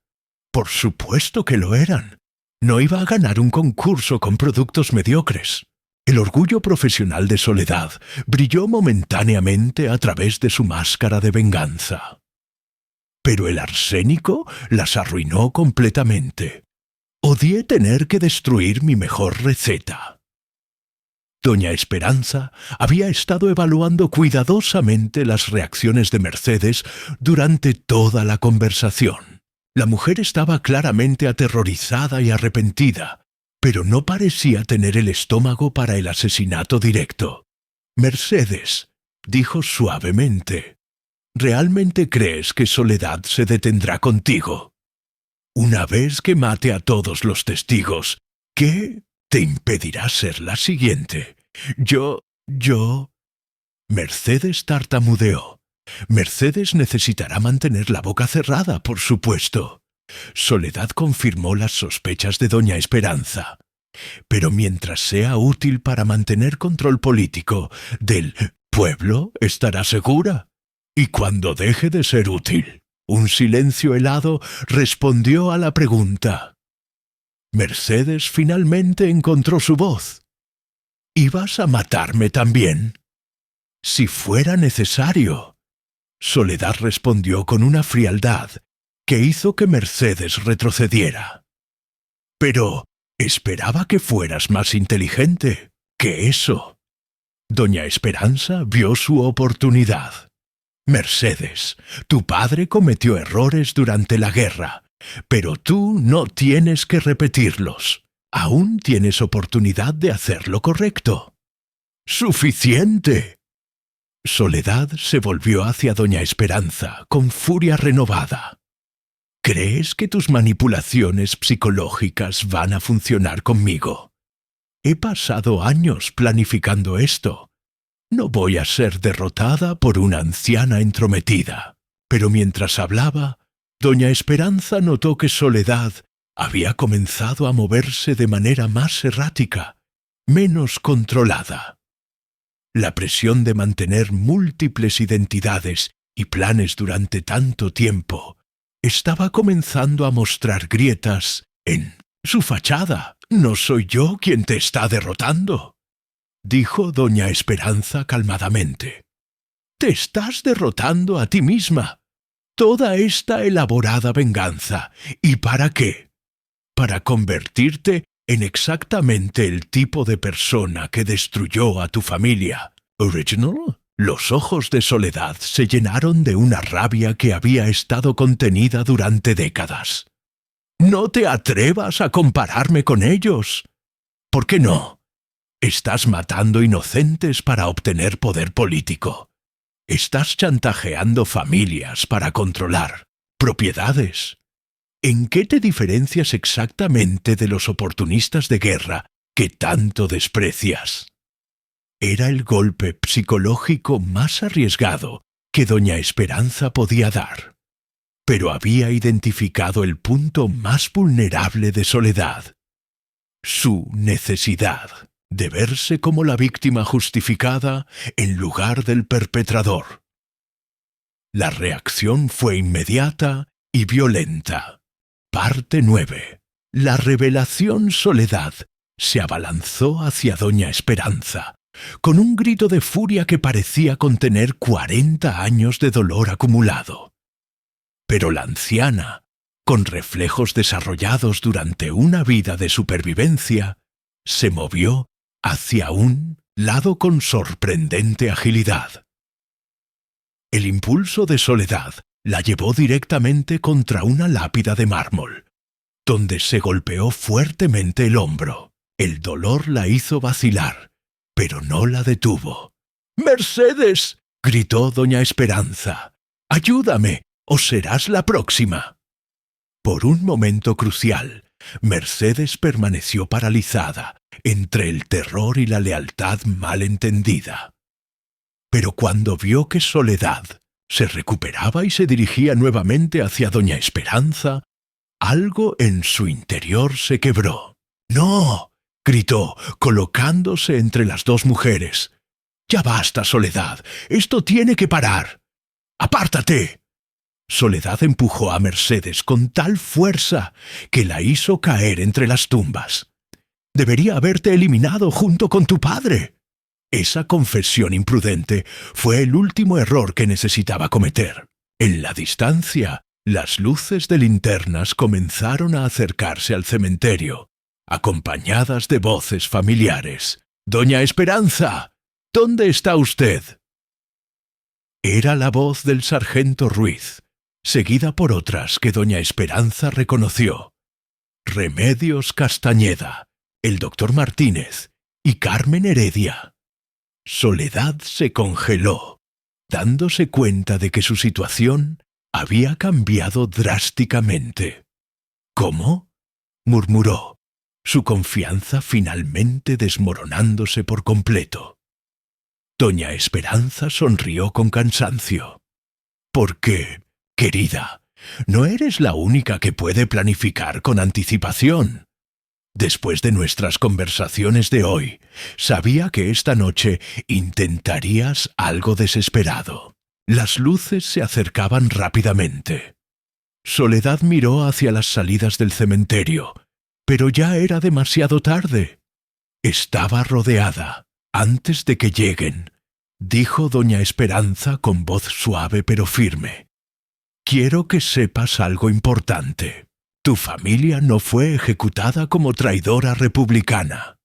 Por supuesto que lo eran. No iba a ganar un concurso con productos mediocres. El orgullo profesional de Soledad brilló momentáneamente a través de su máscara de venganza. Pero el arsénico las arruinó completamente. Odié tener que destruir mi mejor receta. Doña Esperanza había estado evaluando cuidadosamente las reacciones de Mercedes durante toda la conversación. La mujer estaba claramente aterrorizada y arrepentida, pero no parecía tener el estómago para el asesinato directo. Mercedes, dijo suavemente, ¿realmente crees que Soledad se detendrá contigo? Una vez que mate a todos los testigos, ¿qué te impedirá ser la siguiente? Yo... Mercedes tartamudeó. Mercedes necesitará mantener la boca cerrada, por supuesto. Soledad confirmó las sospechas de doña Esperanza. Pero mientras sea útil para mantener control político del pueblo, estará segura. Y cuando deje de ser útil, un silencio helado respondió a la pregunta. Mercedes finalmente encontró su voz. ¿Ibas a matarme también? Si fuera necesario. Soledad respondió con una frialdad que hizo que Mercedes retrocediera. Pero esperaba que fueras más inteligente que eso. Doña Esperanza vio su oportunidad. Mercedes, tu padre cometió errores durante la guerra, pero tú no tienes que repetirlos. Aún tienes oportunidad de hacer lo correcto. ¡Suficiente! Soledad se volvió hacia doña Esperanza con furia renovada. ¿Crees que tus manipulaciones psicológicas van a funcionar conmigo? He pasado años planificando esto. No voy a ser derrotada por una anciana entrometida. Pero mientras hablaba, doña Esperanza notó que Soledad había comenzado a moverse de manera más errática, menos controlada. La presión de mantener múltiples identidades y planes durante tanto tiempo estaba comenzando a mostrar grietas en su fachada. «No soy yo quien te está derrotando», dijo doña Esperanza calmadamente. «Te estás derrotando a ti misma. Toda esta elaborada venganza. ¿Y para qué? Para convertirte en exactamente el tipo de persona que destruyó a tu familia. ¿Original?» Los ojos de Soledad se llenaron de una rabia que había estado contenida durante décadas. «No te atrevas a compararme con ellos». «¿Por qué no? Estás matando inocentes para obtener poder político. Estás chantajeando familias para controlar propiedades. ¿En qué te diferencias exactamente de los oportunistas de guerra que tanto desprecias?» Era el golpe psicológico más arriesgado que doña Esperanza podía dar. Pero había identificado el punto más vulnerable de Soledad: su necesidad de verse como la víctima justificada en lugar del perpetrador. La reacción fue inmediata y violenta. Parte 9. La revelación Soledad se abalanzó hacia doña Esperanza, con un grito de furia que parecía contener 40 años de dolor acumulado. Pero la anciana, con reflejos desarrollados durante una vida de supervivencia, se movió hacia un lado con sorprendente agilidad. El impulso de Soledad la llevó directamente contra una lápida de mármol, donde se golpeó fuertemente el hombro. El dolor la hizo vacilar, pero no la detuvo. «¡Mercedes!», gritó doña Esperanza. «¡Ayúdame, o serás la próxima!». Por un momento crucial, Mercedes permaneció paralizada entre el terror y la lealtad mal entendida. Pero cuando vio que Soledad se recuperaba y se dirigía nuevamente hacia doña Esperanza, algo en su interior se quebró. «¡No!», gritó, colocándose entre las dos mujeres. «Ya basta, Soledad. Esto tiene que parar. ¡Apártate!». Soledad empujó a Mercedes con tal fuerza que la hizo caer entre las tumbas. «Debería haberte eliminado junto con tu padre». Esa confesión imprudente fue el último error que necesitaba cometer. En la distancia, las luces de linternas comenzaron a acercarse al cementerio, acompañadas de voces familiares. «¡Doña Esperanza! ¿Dónde está usted?». Era la voz del sargento Ruiz, seguida por otras que doña Esperanza reconoció: Remedios Castañeda, el doctor Martínez y Carmen Heredia. Soledad se congeló, dándose cuenta de que su situación había cambiado drásticamente. «¿Cómo?», murmuró, su confianza finalmente desmoronándose por completo. Doña Esperanza sonrió con cansancio. «Porque, querida, no eres la única que puede planificar con anticipación. Después de nuestras conversaciones de hoy, sabía que esta noche intentarías algo desesperado». Las luces se acercaban rápidamente. Soledad miró hacia las salidas del cementerio, pero ya era demasiado tarde. Estaba rodeada. «Antes de que lleguen», dijo doña Esperanza con voz suave pero firme, «quiero que sepas algo importante. Tu familia no fue ejecutada como traidora republicana».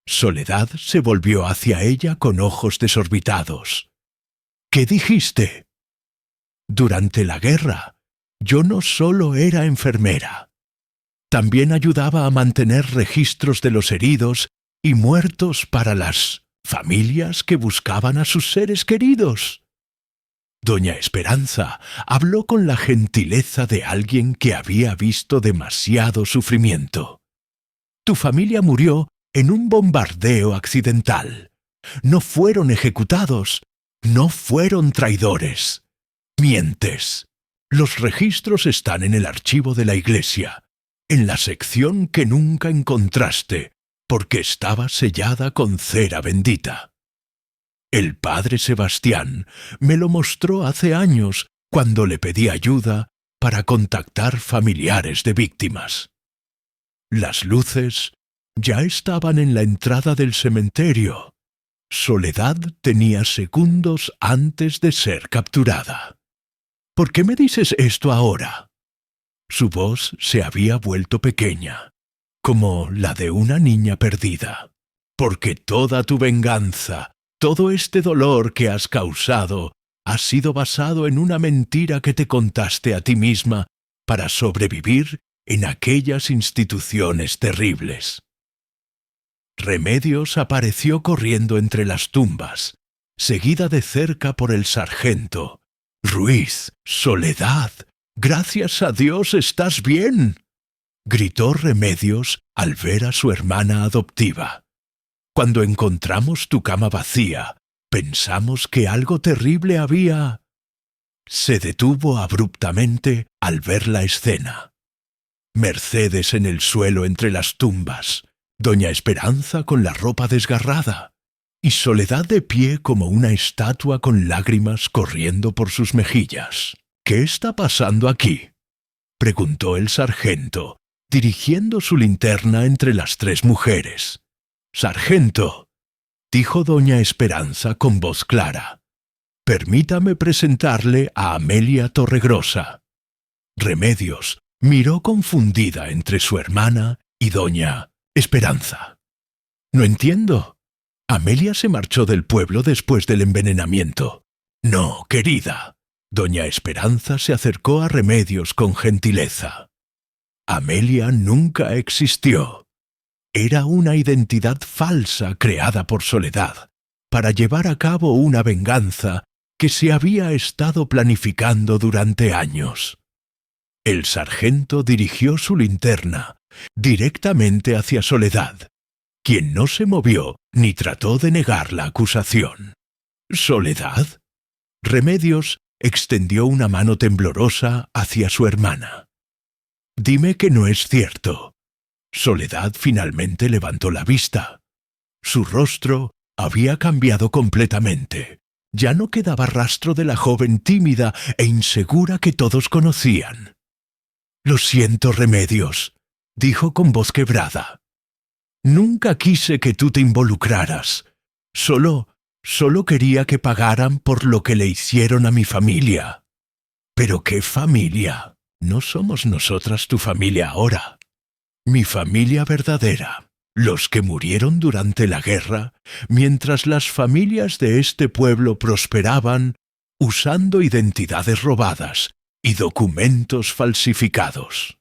Soledad se volvió hacia ella con ojos desorbitados. «¿Qué dijiste?». «Durante la guerra, yo no solo era enfermera. También ayudaba a mantener registros de los heridos y muertos para las familias que buscaban a sus seres queridos». Doña Esperanza habló con la gentileza de alguien que había visto demasiado sufrimiento. «Tu familia murió en un bombardeo accidental. No fueron ejecutados, no fueron traidores. Mientes. Los registros están en el archivo de la iglesia, en la sección que nunca encontraste, porque estaba sellada con cera bendita. El padre Sebastián me lo mostró hace años cuando le pedí ayuda para contactar familiares de víctimas. Las luces ya estaban en la entrada del cementerio. Soledad tenía segundos antes de ser capturada. «¿Por qué me dices esto ahora?». Su voz se había vuelto pequeña, como la de una niña perdida. «Porque toda tu venganza, todo este dolor que has causado, ha sido basado en una mentira que te contaste a ti misma para sobrevivir en aquellas instituciones terribles». Remedios apareció corriendo entre las tumbas, seguida de cerca por el sargento. «Ruiz, Soledad, gracias a Dios estás bien», gritó Remedios al ver a su hermana adoptiva. «Cuando encontramos tu cama vacía, pensamos que algo terrible había...». Se detuvo abruptamente al ver la escena. Mercedes en el suelo entre las tumbas, doña Esperanza con la ropa desgarrada, y Soledad de pie como una estatua con lágrimas corriendo por sus mejillas. «¿Qué está pasando aquí?», preguntó el sargento, dirigiendo su linterna entre las tres mujeres. «Sargento, dijo doña Esperanza con voz clara. «Permítame presentarle a Amelia Torregrosa». Remedios miró confundida entre su hermana y doña Esperanza. «No entiendo. Amelia se marchó del pueblo después del envenenamiento». «No, querida». Doña Esperanza se acercó a Remedios con gentileza. «Amelia nunca existió. Era una identidad falsa creada por Soledad para llevar a cabo una venganza que se había estado planificando durante años». El sargento dirigió su linterna directamente hacia Soledad, quien no se movió ni trató de negar la acusación. «¿Soledad?» Remedios extendió una mano temblorosa hacia su hermana. «Dime que no es cierto». Soledad finalmente levantó la vista. Su rostro había cambiado completamente. Ya no quedaba rastro de la joven tímida e insegura que todos conocían. «Lo siento, Remedios», dijo con voz quebrada. «Nunca quise que tú te involucraras. Solo quería que pagaran por lo que le hicieron a mi familia». «¿Pero qué familia? No somos nosotras tu familia ahora. Mi familia verdadera, los que murieron durante la guerra, mientras las familias de este pueblo prosperaban usando identidades robadas y documentos falsificados».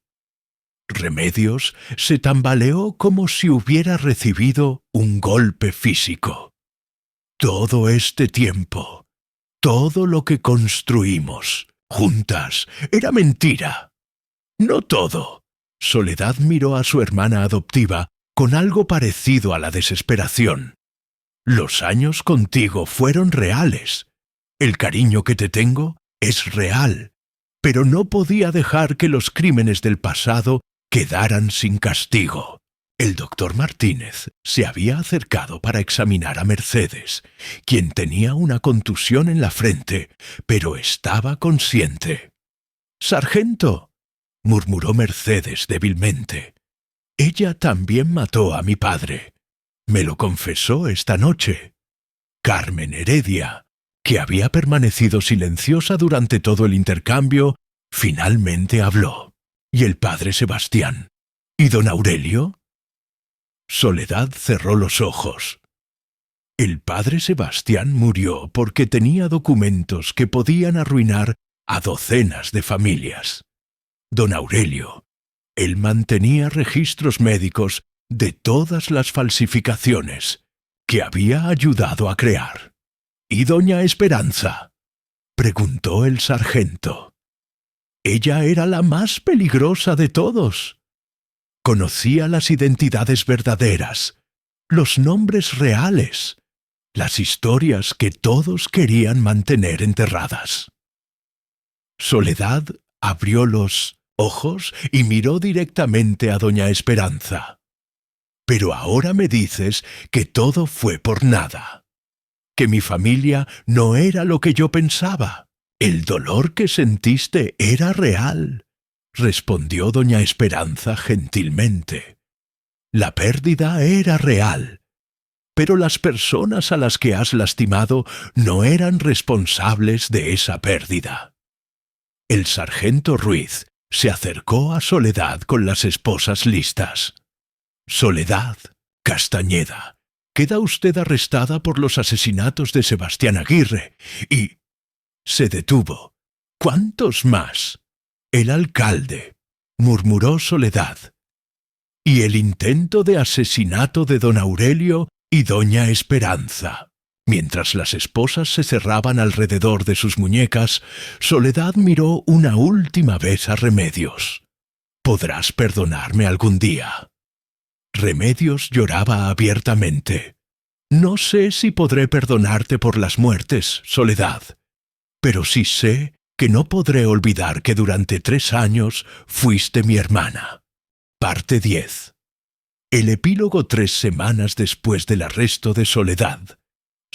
Remedios se tambaleó como si hubiera recibido un golpe físico. «Todo este tiempo, todo lo que construimos juntas, era mentira». «No todo». Soledad miró a su hermana adoptiva con algo parecido a la desesperación. «Los años contigo fueron reales. El cariño que te tengo es real, pero no podía dejar que los crímenes del pasado quedaran sin castigo». El doctor Martínez se había acercado para examinar a Mercedes, quien tenía una contusión en la frente, pero estaba consciente. «Sargento», murmuró Mercedes débilmente, «ella también mató a mi padre. Me lo confesó esta noche». Carmen Heredia, que había permanecido silenciosa durante todo el intercambio, finalmente habló. «¿Y el padre Sebastián? ¿Y don Aurelio?» Soledad cerró los ojos. El padre Sebastián murió porque tenía documentos que podían arruinar a docenas de familias. Don Aurelio, él mantenía registros médicos de todas las falsificaciones que había ayudado a crear. «¿Y doña Esperanza?», preguntó el sargento. «Ella era la más peligrosa de todos. Conocía las identidades verdaderas, los nombres reales, las historias que todos querían mantener enterradas». Soledad abrió los ojos y miró directamente a doña Esperanza. «Pero ahora me dices que todo fue por nada, que mi familia no era lo que yo pensaba. El dolor que sentiste era real», respondió doña Esperanza gentilmente. «La pérdida era real, pero las personas a las que has lastimado no eran responsables de esa pérdida». El sargento Ruiz se acercó a Soledad con las esposas listas. «Soledad Castañeda, queda usted arrestada por los asesinatos de Sebastián Aguirre y...» Se detuvo. «¿Cuántos más?» «El alcalde», murmuró Soledad. «Y el intento de asesinato de don Aurelio y doña Esperanza». Mientras las esposas se cerraban alrededor de sus muñecas, Soledad miró una última vez a Remedios. «¿Podrás perdonarme algún día?» Remedios lloraba abiertamente. «No sé si podré perdonarte por las muertes, Soledad, pero sí sé que no podré olvidar que durante 3 años fuiste mi hermana». Parte 10. El epílogo 3 semanas después del arresto de Soledad.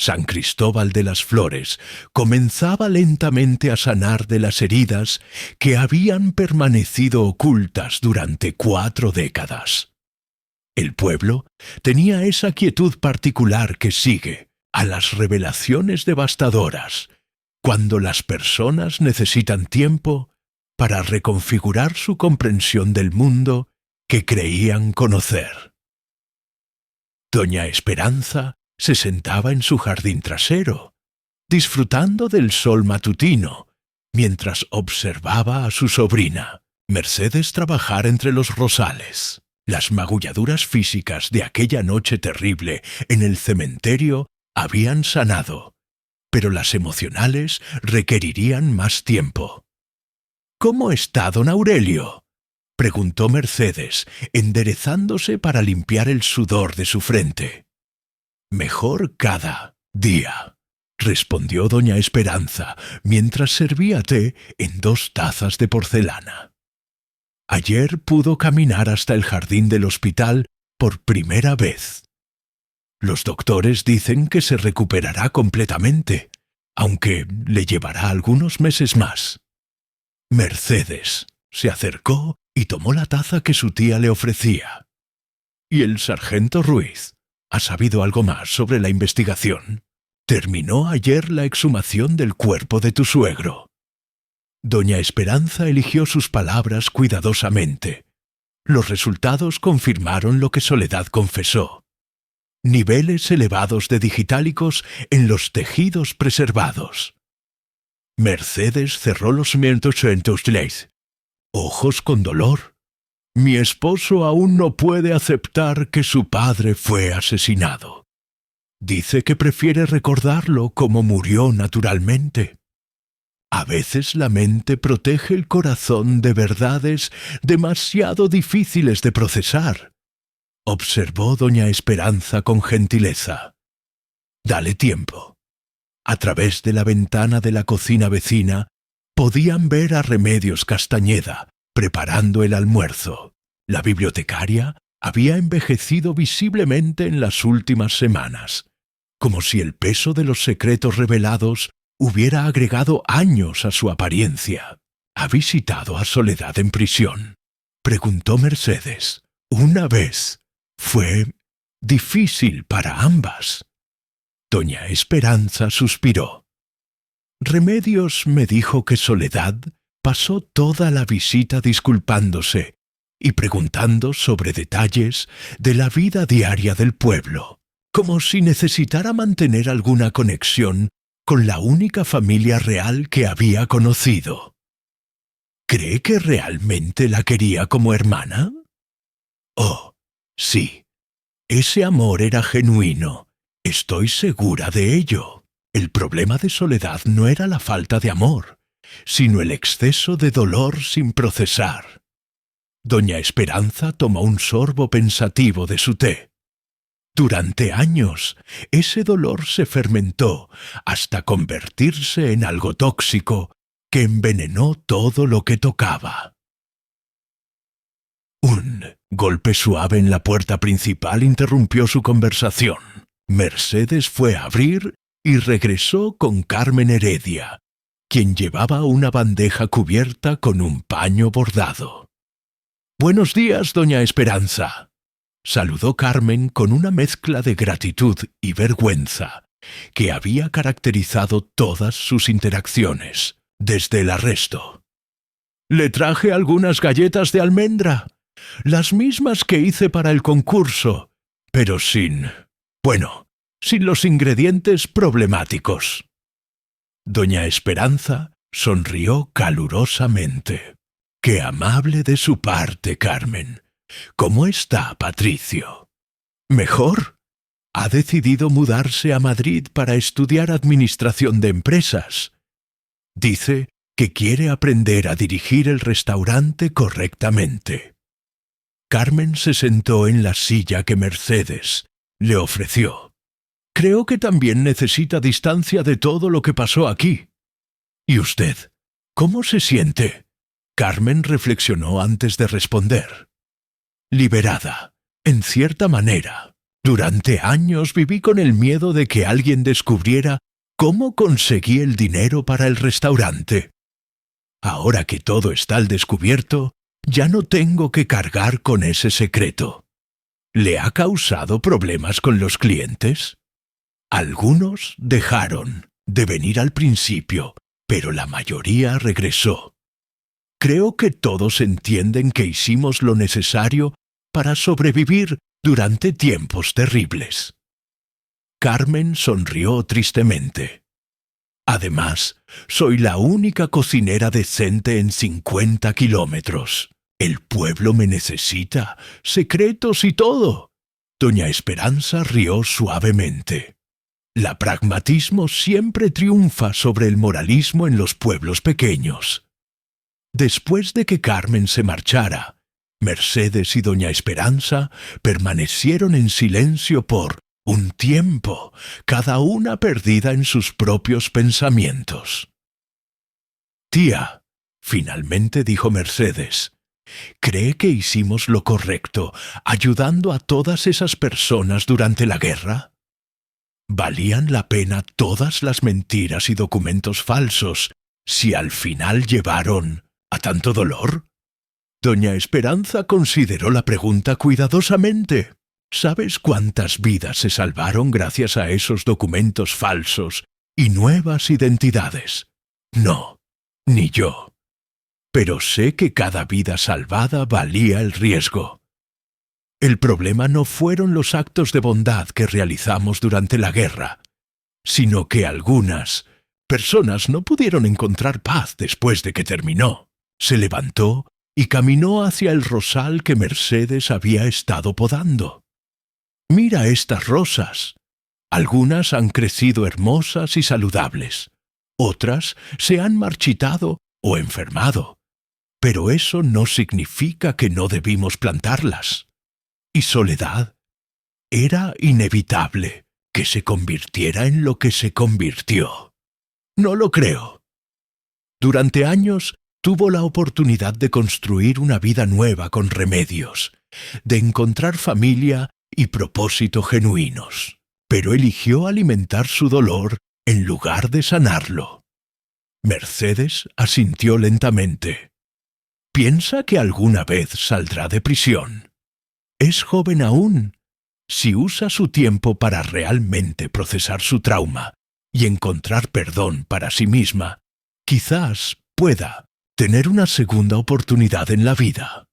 San Cristóbal de las Flores comenzaba lentamente a sanar de las heridas que habían permanecido ocultas durante 4 décadas. El pueblo tenía esa quietud particular que sigue a las revelaciones devastadoras, cuando las personas necesitan tiempo para reconfigurar su comprensión del mundo que creían conocer. Doña Esperanza se sentaba en su jardín trasero, disfrutando del sol matutino, mientras observaba a su sobrina, Mercedes, trabajar entre los rosales. Las magulladuras físicas de aquella noche terrible en el cementerio habían sanado, pero las emocionales requerirían más tiempo. «¿Cómo está don Aurelio?», preguntó Mercedes, enderezándose para limpiar el sudor de su frente. «Mejor cada día», respondió doña Esperanza, mientras servía té en 2 tazas de porcelana. Ayer pudo caminar hasta el jardín del hospital por primera vez. Los doctores dicen que se recuperará completamente, aunque le llevará algunos meses más. Mercedes se acercó y tomó la taza que su tía le ofrecía. «¿Y el sargento Ruiz ha sabido algo más sobre la investigación? Terminó ayer la exhumación del cuerpo de tu suegro». Doña Esperanza eligió sus palabras cuidadosamente. Los resultados confirmaron lo que Soledad confesó: niveles elevados de digitálicos en los tejidos preservados. Mercedes cerró los ojos, ojos con dolor. «Mi esposo aún no puede aceptar que su padre fue asesinado. Dice que prefiere recordarlo como murió naturalmente. A veces la mente protege el corazón de verdades demasiado difíciles de procesar», observó doña Esperanza con gentileza. «Dale tiempo». A través de la ventana de la cocina vecina podían ver a Remedios Castañeda preparando el almuerzo. La bibliotecaria había envejecido visiblemente en las últimas semanas, como si el peso de los secretos revelados hubiera agregado años a su apariencia. «¿Ha visitado a Soledad en prisión?», preguntó Mercedes. «Una vez. Fue difícil para ambas». Doña Esperanza suspiró. «Remedios me dijo que Soledad pasó toda la visita disculpándose y preguntando sobre detalles de la vida diaria del pueblo, como si necesitara mantener alguna conexión con la única familia real que había conocido». «¿Cree que realmente la quería como hermana?». «Oh, sí. Ese amor era genuino. Estoy segura de ello. El problema de Soledad no era la falta de amor, sino el exceso de dolor sin procesar». Doña Esperanza tomó un sorbo pensativo de su té. «Durante años, ese dolor se fermentó hasta convertirse en algo tóxico que envenenó todo lo que tocaba». Un golpe suave en la puerta principal interrumpió su conversación. Mercedes fue a abrir y regresó con Carmen Heredia, quien llevaba una bandeja cubierta con un paño bordado. «Buenos días, doña Esperanza», saludó Carmen con una mezcla de gratitud y vergüenza que había caracterizado todas sus interacciones desde el arresto. «Le traje algunas galletas de almendra, las mismas que hice para el concurso, pero sin los ingredientes problemáticos». Doña Esperanza sonrió calurosamente. «Qué amable de su parte, Carmen. ¿Cómo está Patricio?». «Mejor. Ha decidido mudarse a Madrid para estudiar administración de empresas. Dice que quiere aprender a dirigir el restaurante correctamente». Carmen se sentó en la silla que Mercedes le ofreció. «Creo que también necesita distancia de todo lo que pasó aquí». «¿Y usted? ¿Cómo se siente?». Carmen reflexionó antes de responder. «Liberada, en cierta manera. Durante años viví con el miedo de que alguien descubriera cómo conseguí el dinero para el restaurante. Ahora que todo está al descubierto, ya no tengo que cargar con ese secreto». ¿Le ha causado problemas con los clientes? Algunos dejaron de venir al principio, pero la mayoría regresó. Creo que todos entienden que hicimos lo necesario para sobrevivir durante tiempos terribles. Carmen sonrió tristemente. Además, soy la única cocinera decente en 50 kilómetros. El pueblo me necesita, secretos y todo. Doña Esperanza rió suavemente. La pragmatismo siempre triunfa sobre el moralismo en los pueblos pequeños. Después de que Carmen se marchara, Mercedes y doña Esperanza permanecieron en silencio por un tiempo, cada una perdida en sus propios pensamientos. «Tía», finalmente dijo Mercedes, ¿cree que hicimos lo correcto ayudando a todas esas personas durante la guerra? ¿Valían la pena todas las mentiras y documentos falsos si al final llevaron a tanto dolor? Doña Esperanza consideró la pregunta cuidadosamente. ¿Sabes cuántas vidas se salvaron gracias a esos documentos falsos y nuevas identidades? No, ni yo. Pero sé que cada vida salvada valía el riesgo. El problema no fueron los actos de bondad que realizamos durante la guerra, sino que algunas personas no pudieron encontrar paz después de que terminó. Se levantó y caminó hacia el rosal que Mercedes había estado podando. «Mira estas rosas. Algunas han crecido hermosas y saludables. Otras se han marchitado o enfermado. Pero eso no significa que no debimos plantarlas. Y Soledad, era inevitable que se convirtiera en lo que se convirtió. No lo creo. Durante años tuvo la oportunidad de construir una vida nueva con Remedios, de encontrar familia y propósito genuinos, pero eligió alimentar su dolor en lugar de sanarlo. Mercedes asintió lentamente. ¿Piensa que alguna vez saldrá de prisión? Es joven aún. Si usa su tiempo para realmente procesar su trauma y encontrar perdón para sí misma, quizás pueda tener una segunda oportunidad en la vida.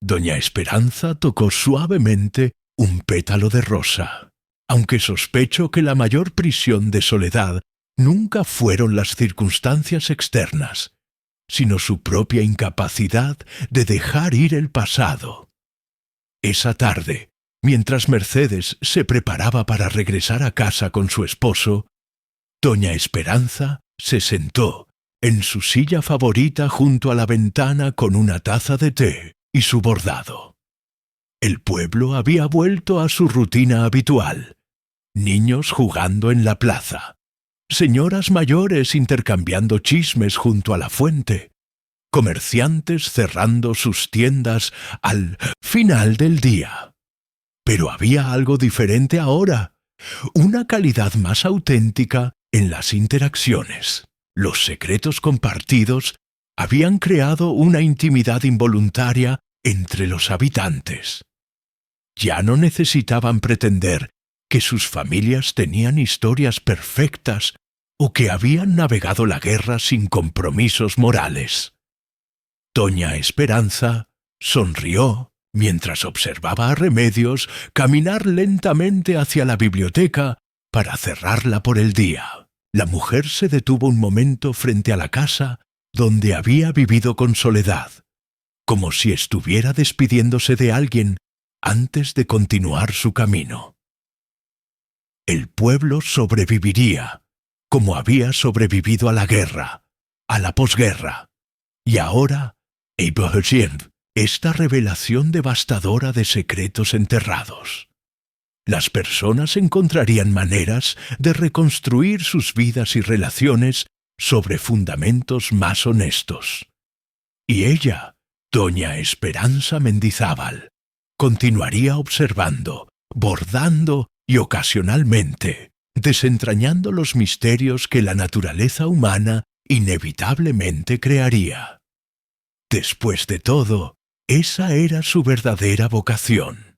Doña Esperanza tocó suavemente un pétalo de rosa, aunque sospecho que la mayor prisión de Soledad nunca fueron las circunstancias externas, sino su propia incapacidad de dejar ir el pasado. Esa tarde, mientras Mercedes se preparaba para regresar a casa con su esposo, doña Esperanza se sentó en su silla favorita junto a la ventana con una taza de té y su bordado. El pueblo había vuelto a su rutina habitual. Niños jugando en la plaza, señoras mayores intercambiando chismes junto a la fuente, comerciantes cerrando sus tiendas al final del día. Pero había algo diferente ahora, una calidad más auténtica en las interacciones. Los secretos compartidos habían creado una intimidad involuntaria entre los habitantes. Ya no necesitaban pretender que sus familias tenían historias perfectas o que habían navegado la guerra sin compromisos morales. Doña Esperanza sonrió mientras observaba a Remedios caminar lentamente hacia la biblioteca para cerrarla por el día. La mujer se detuvo un momento frente a la casa donde había vivido con Soledad, como si estuviera despidiéndose de alguien antes de continuar su camino. El pueblo sobreviviría, como había sobrevivido a la guerra, a la posguerra, y ahora, Eberhard, esta revelación devastadora de secretos enterrados. Las personas encontrarían maneras de reconstruir sus vidas y relaciones sobre fundamentos más honestos. Y ella, doña Esperanza Mendizábal, continuaría observando, bordando y ocasionalmente desentrañando los misterios que la naturaleza humana inevitablemente crearía. Después de todo, esa era su verdadera vocación.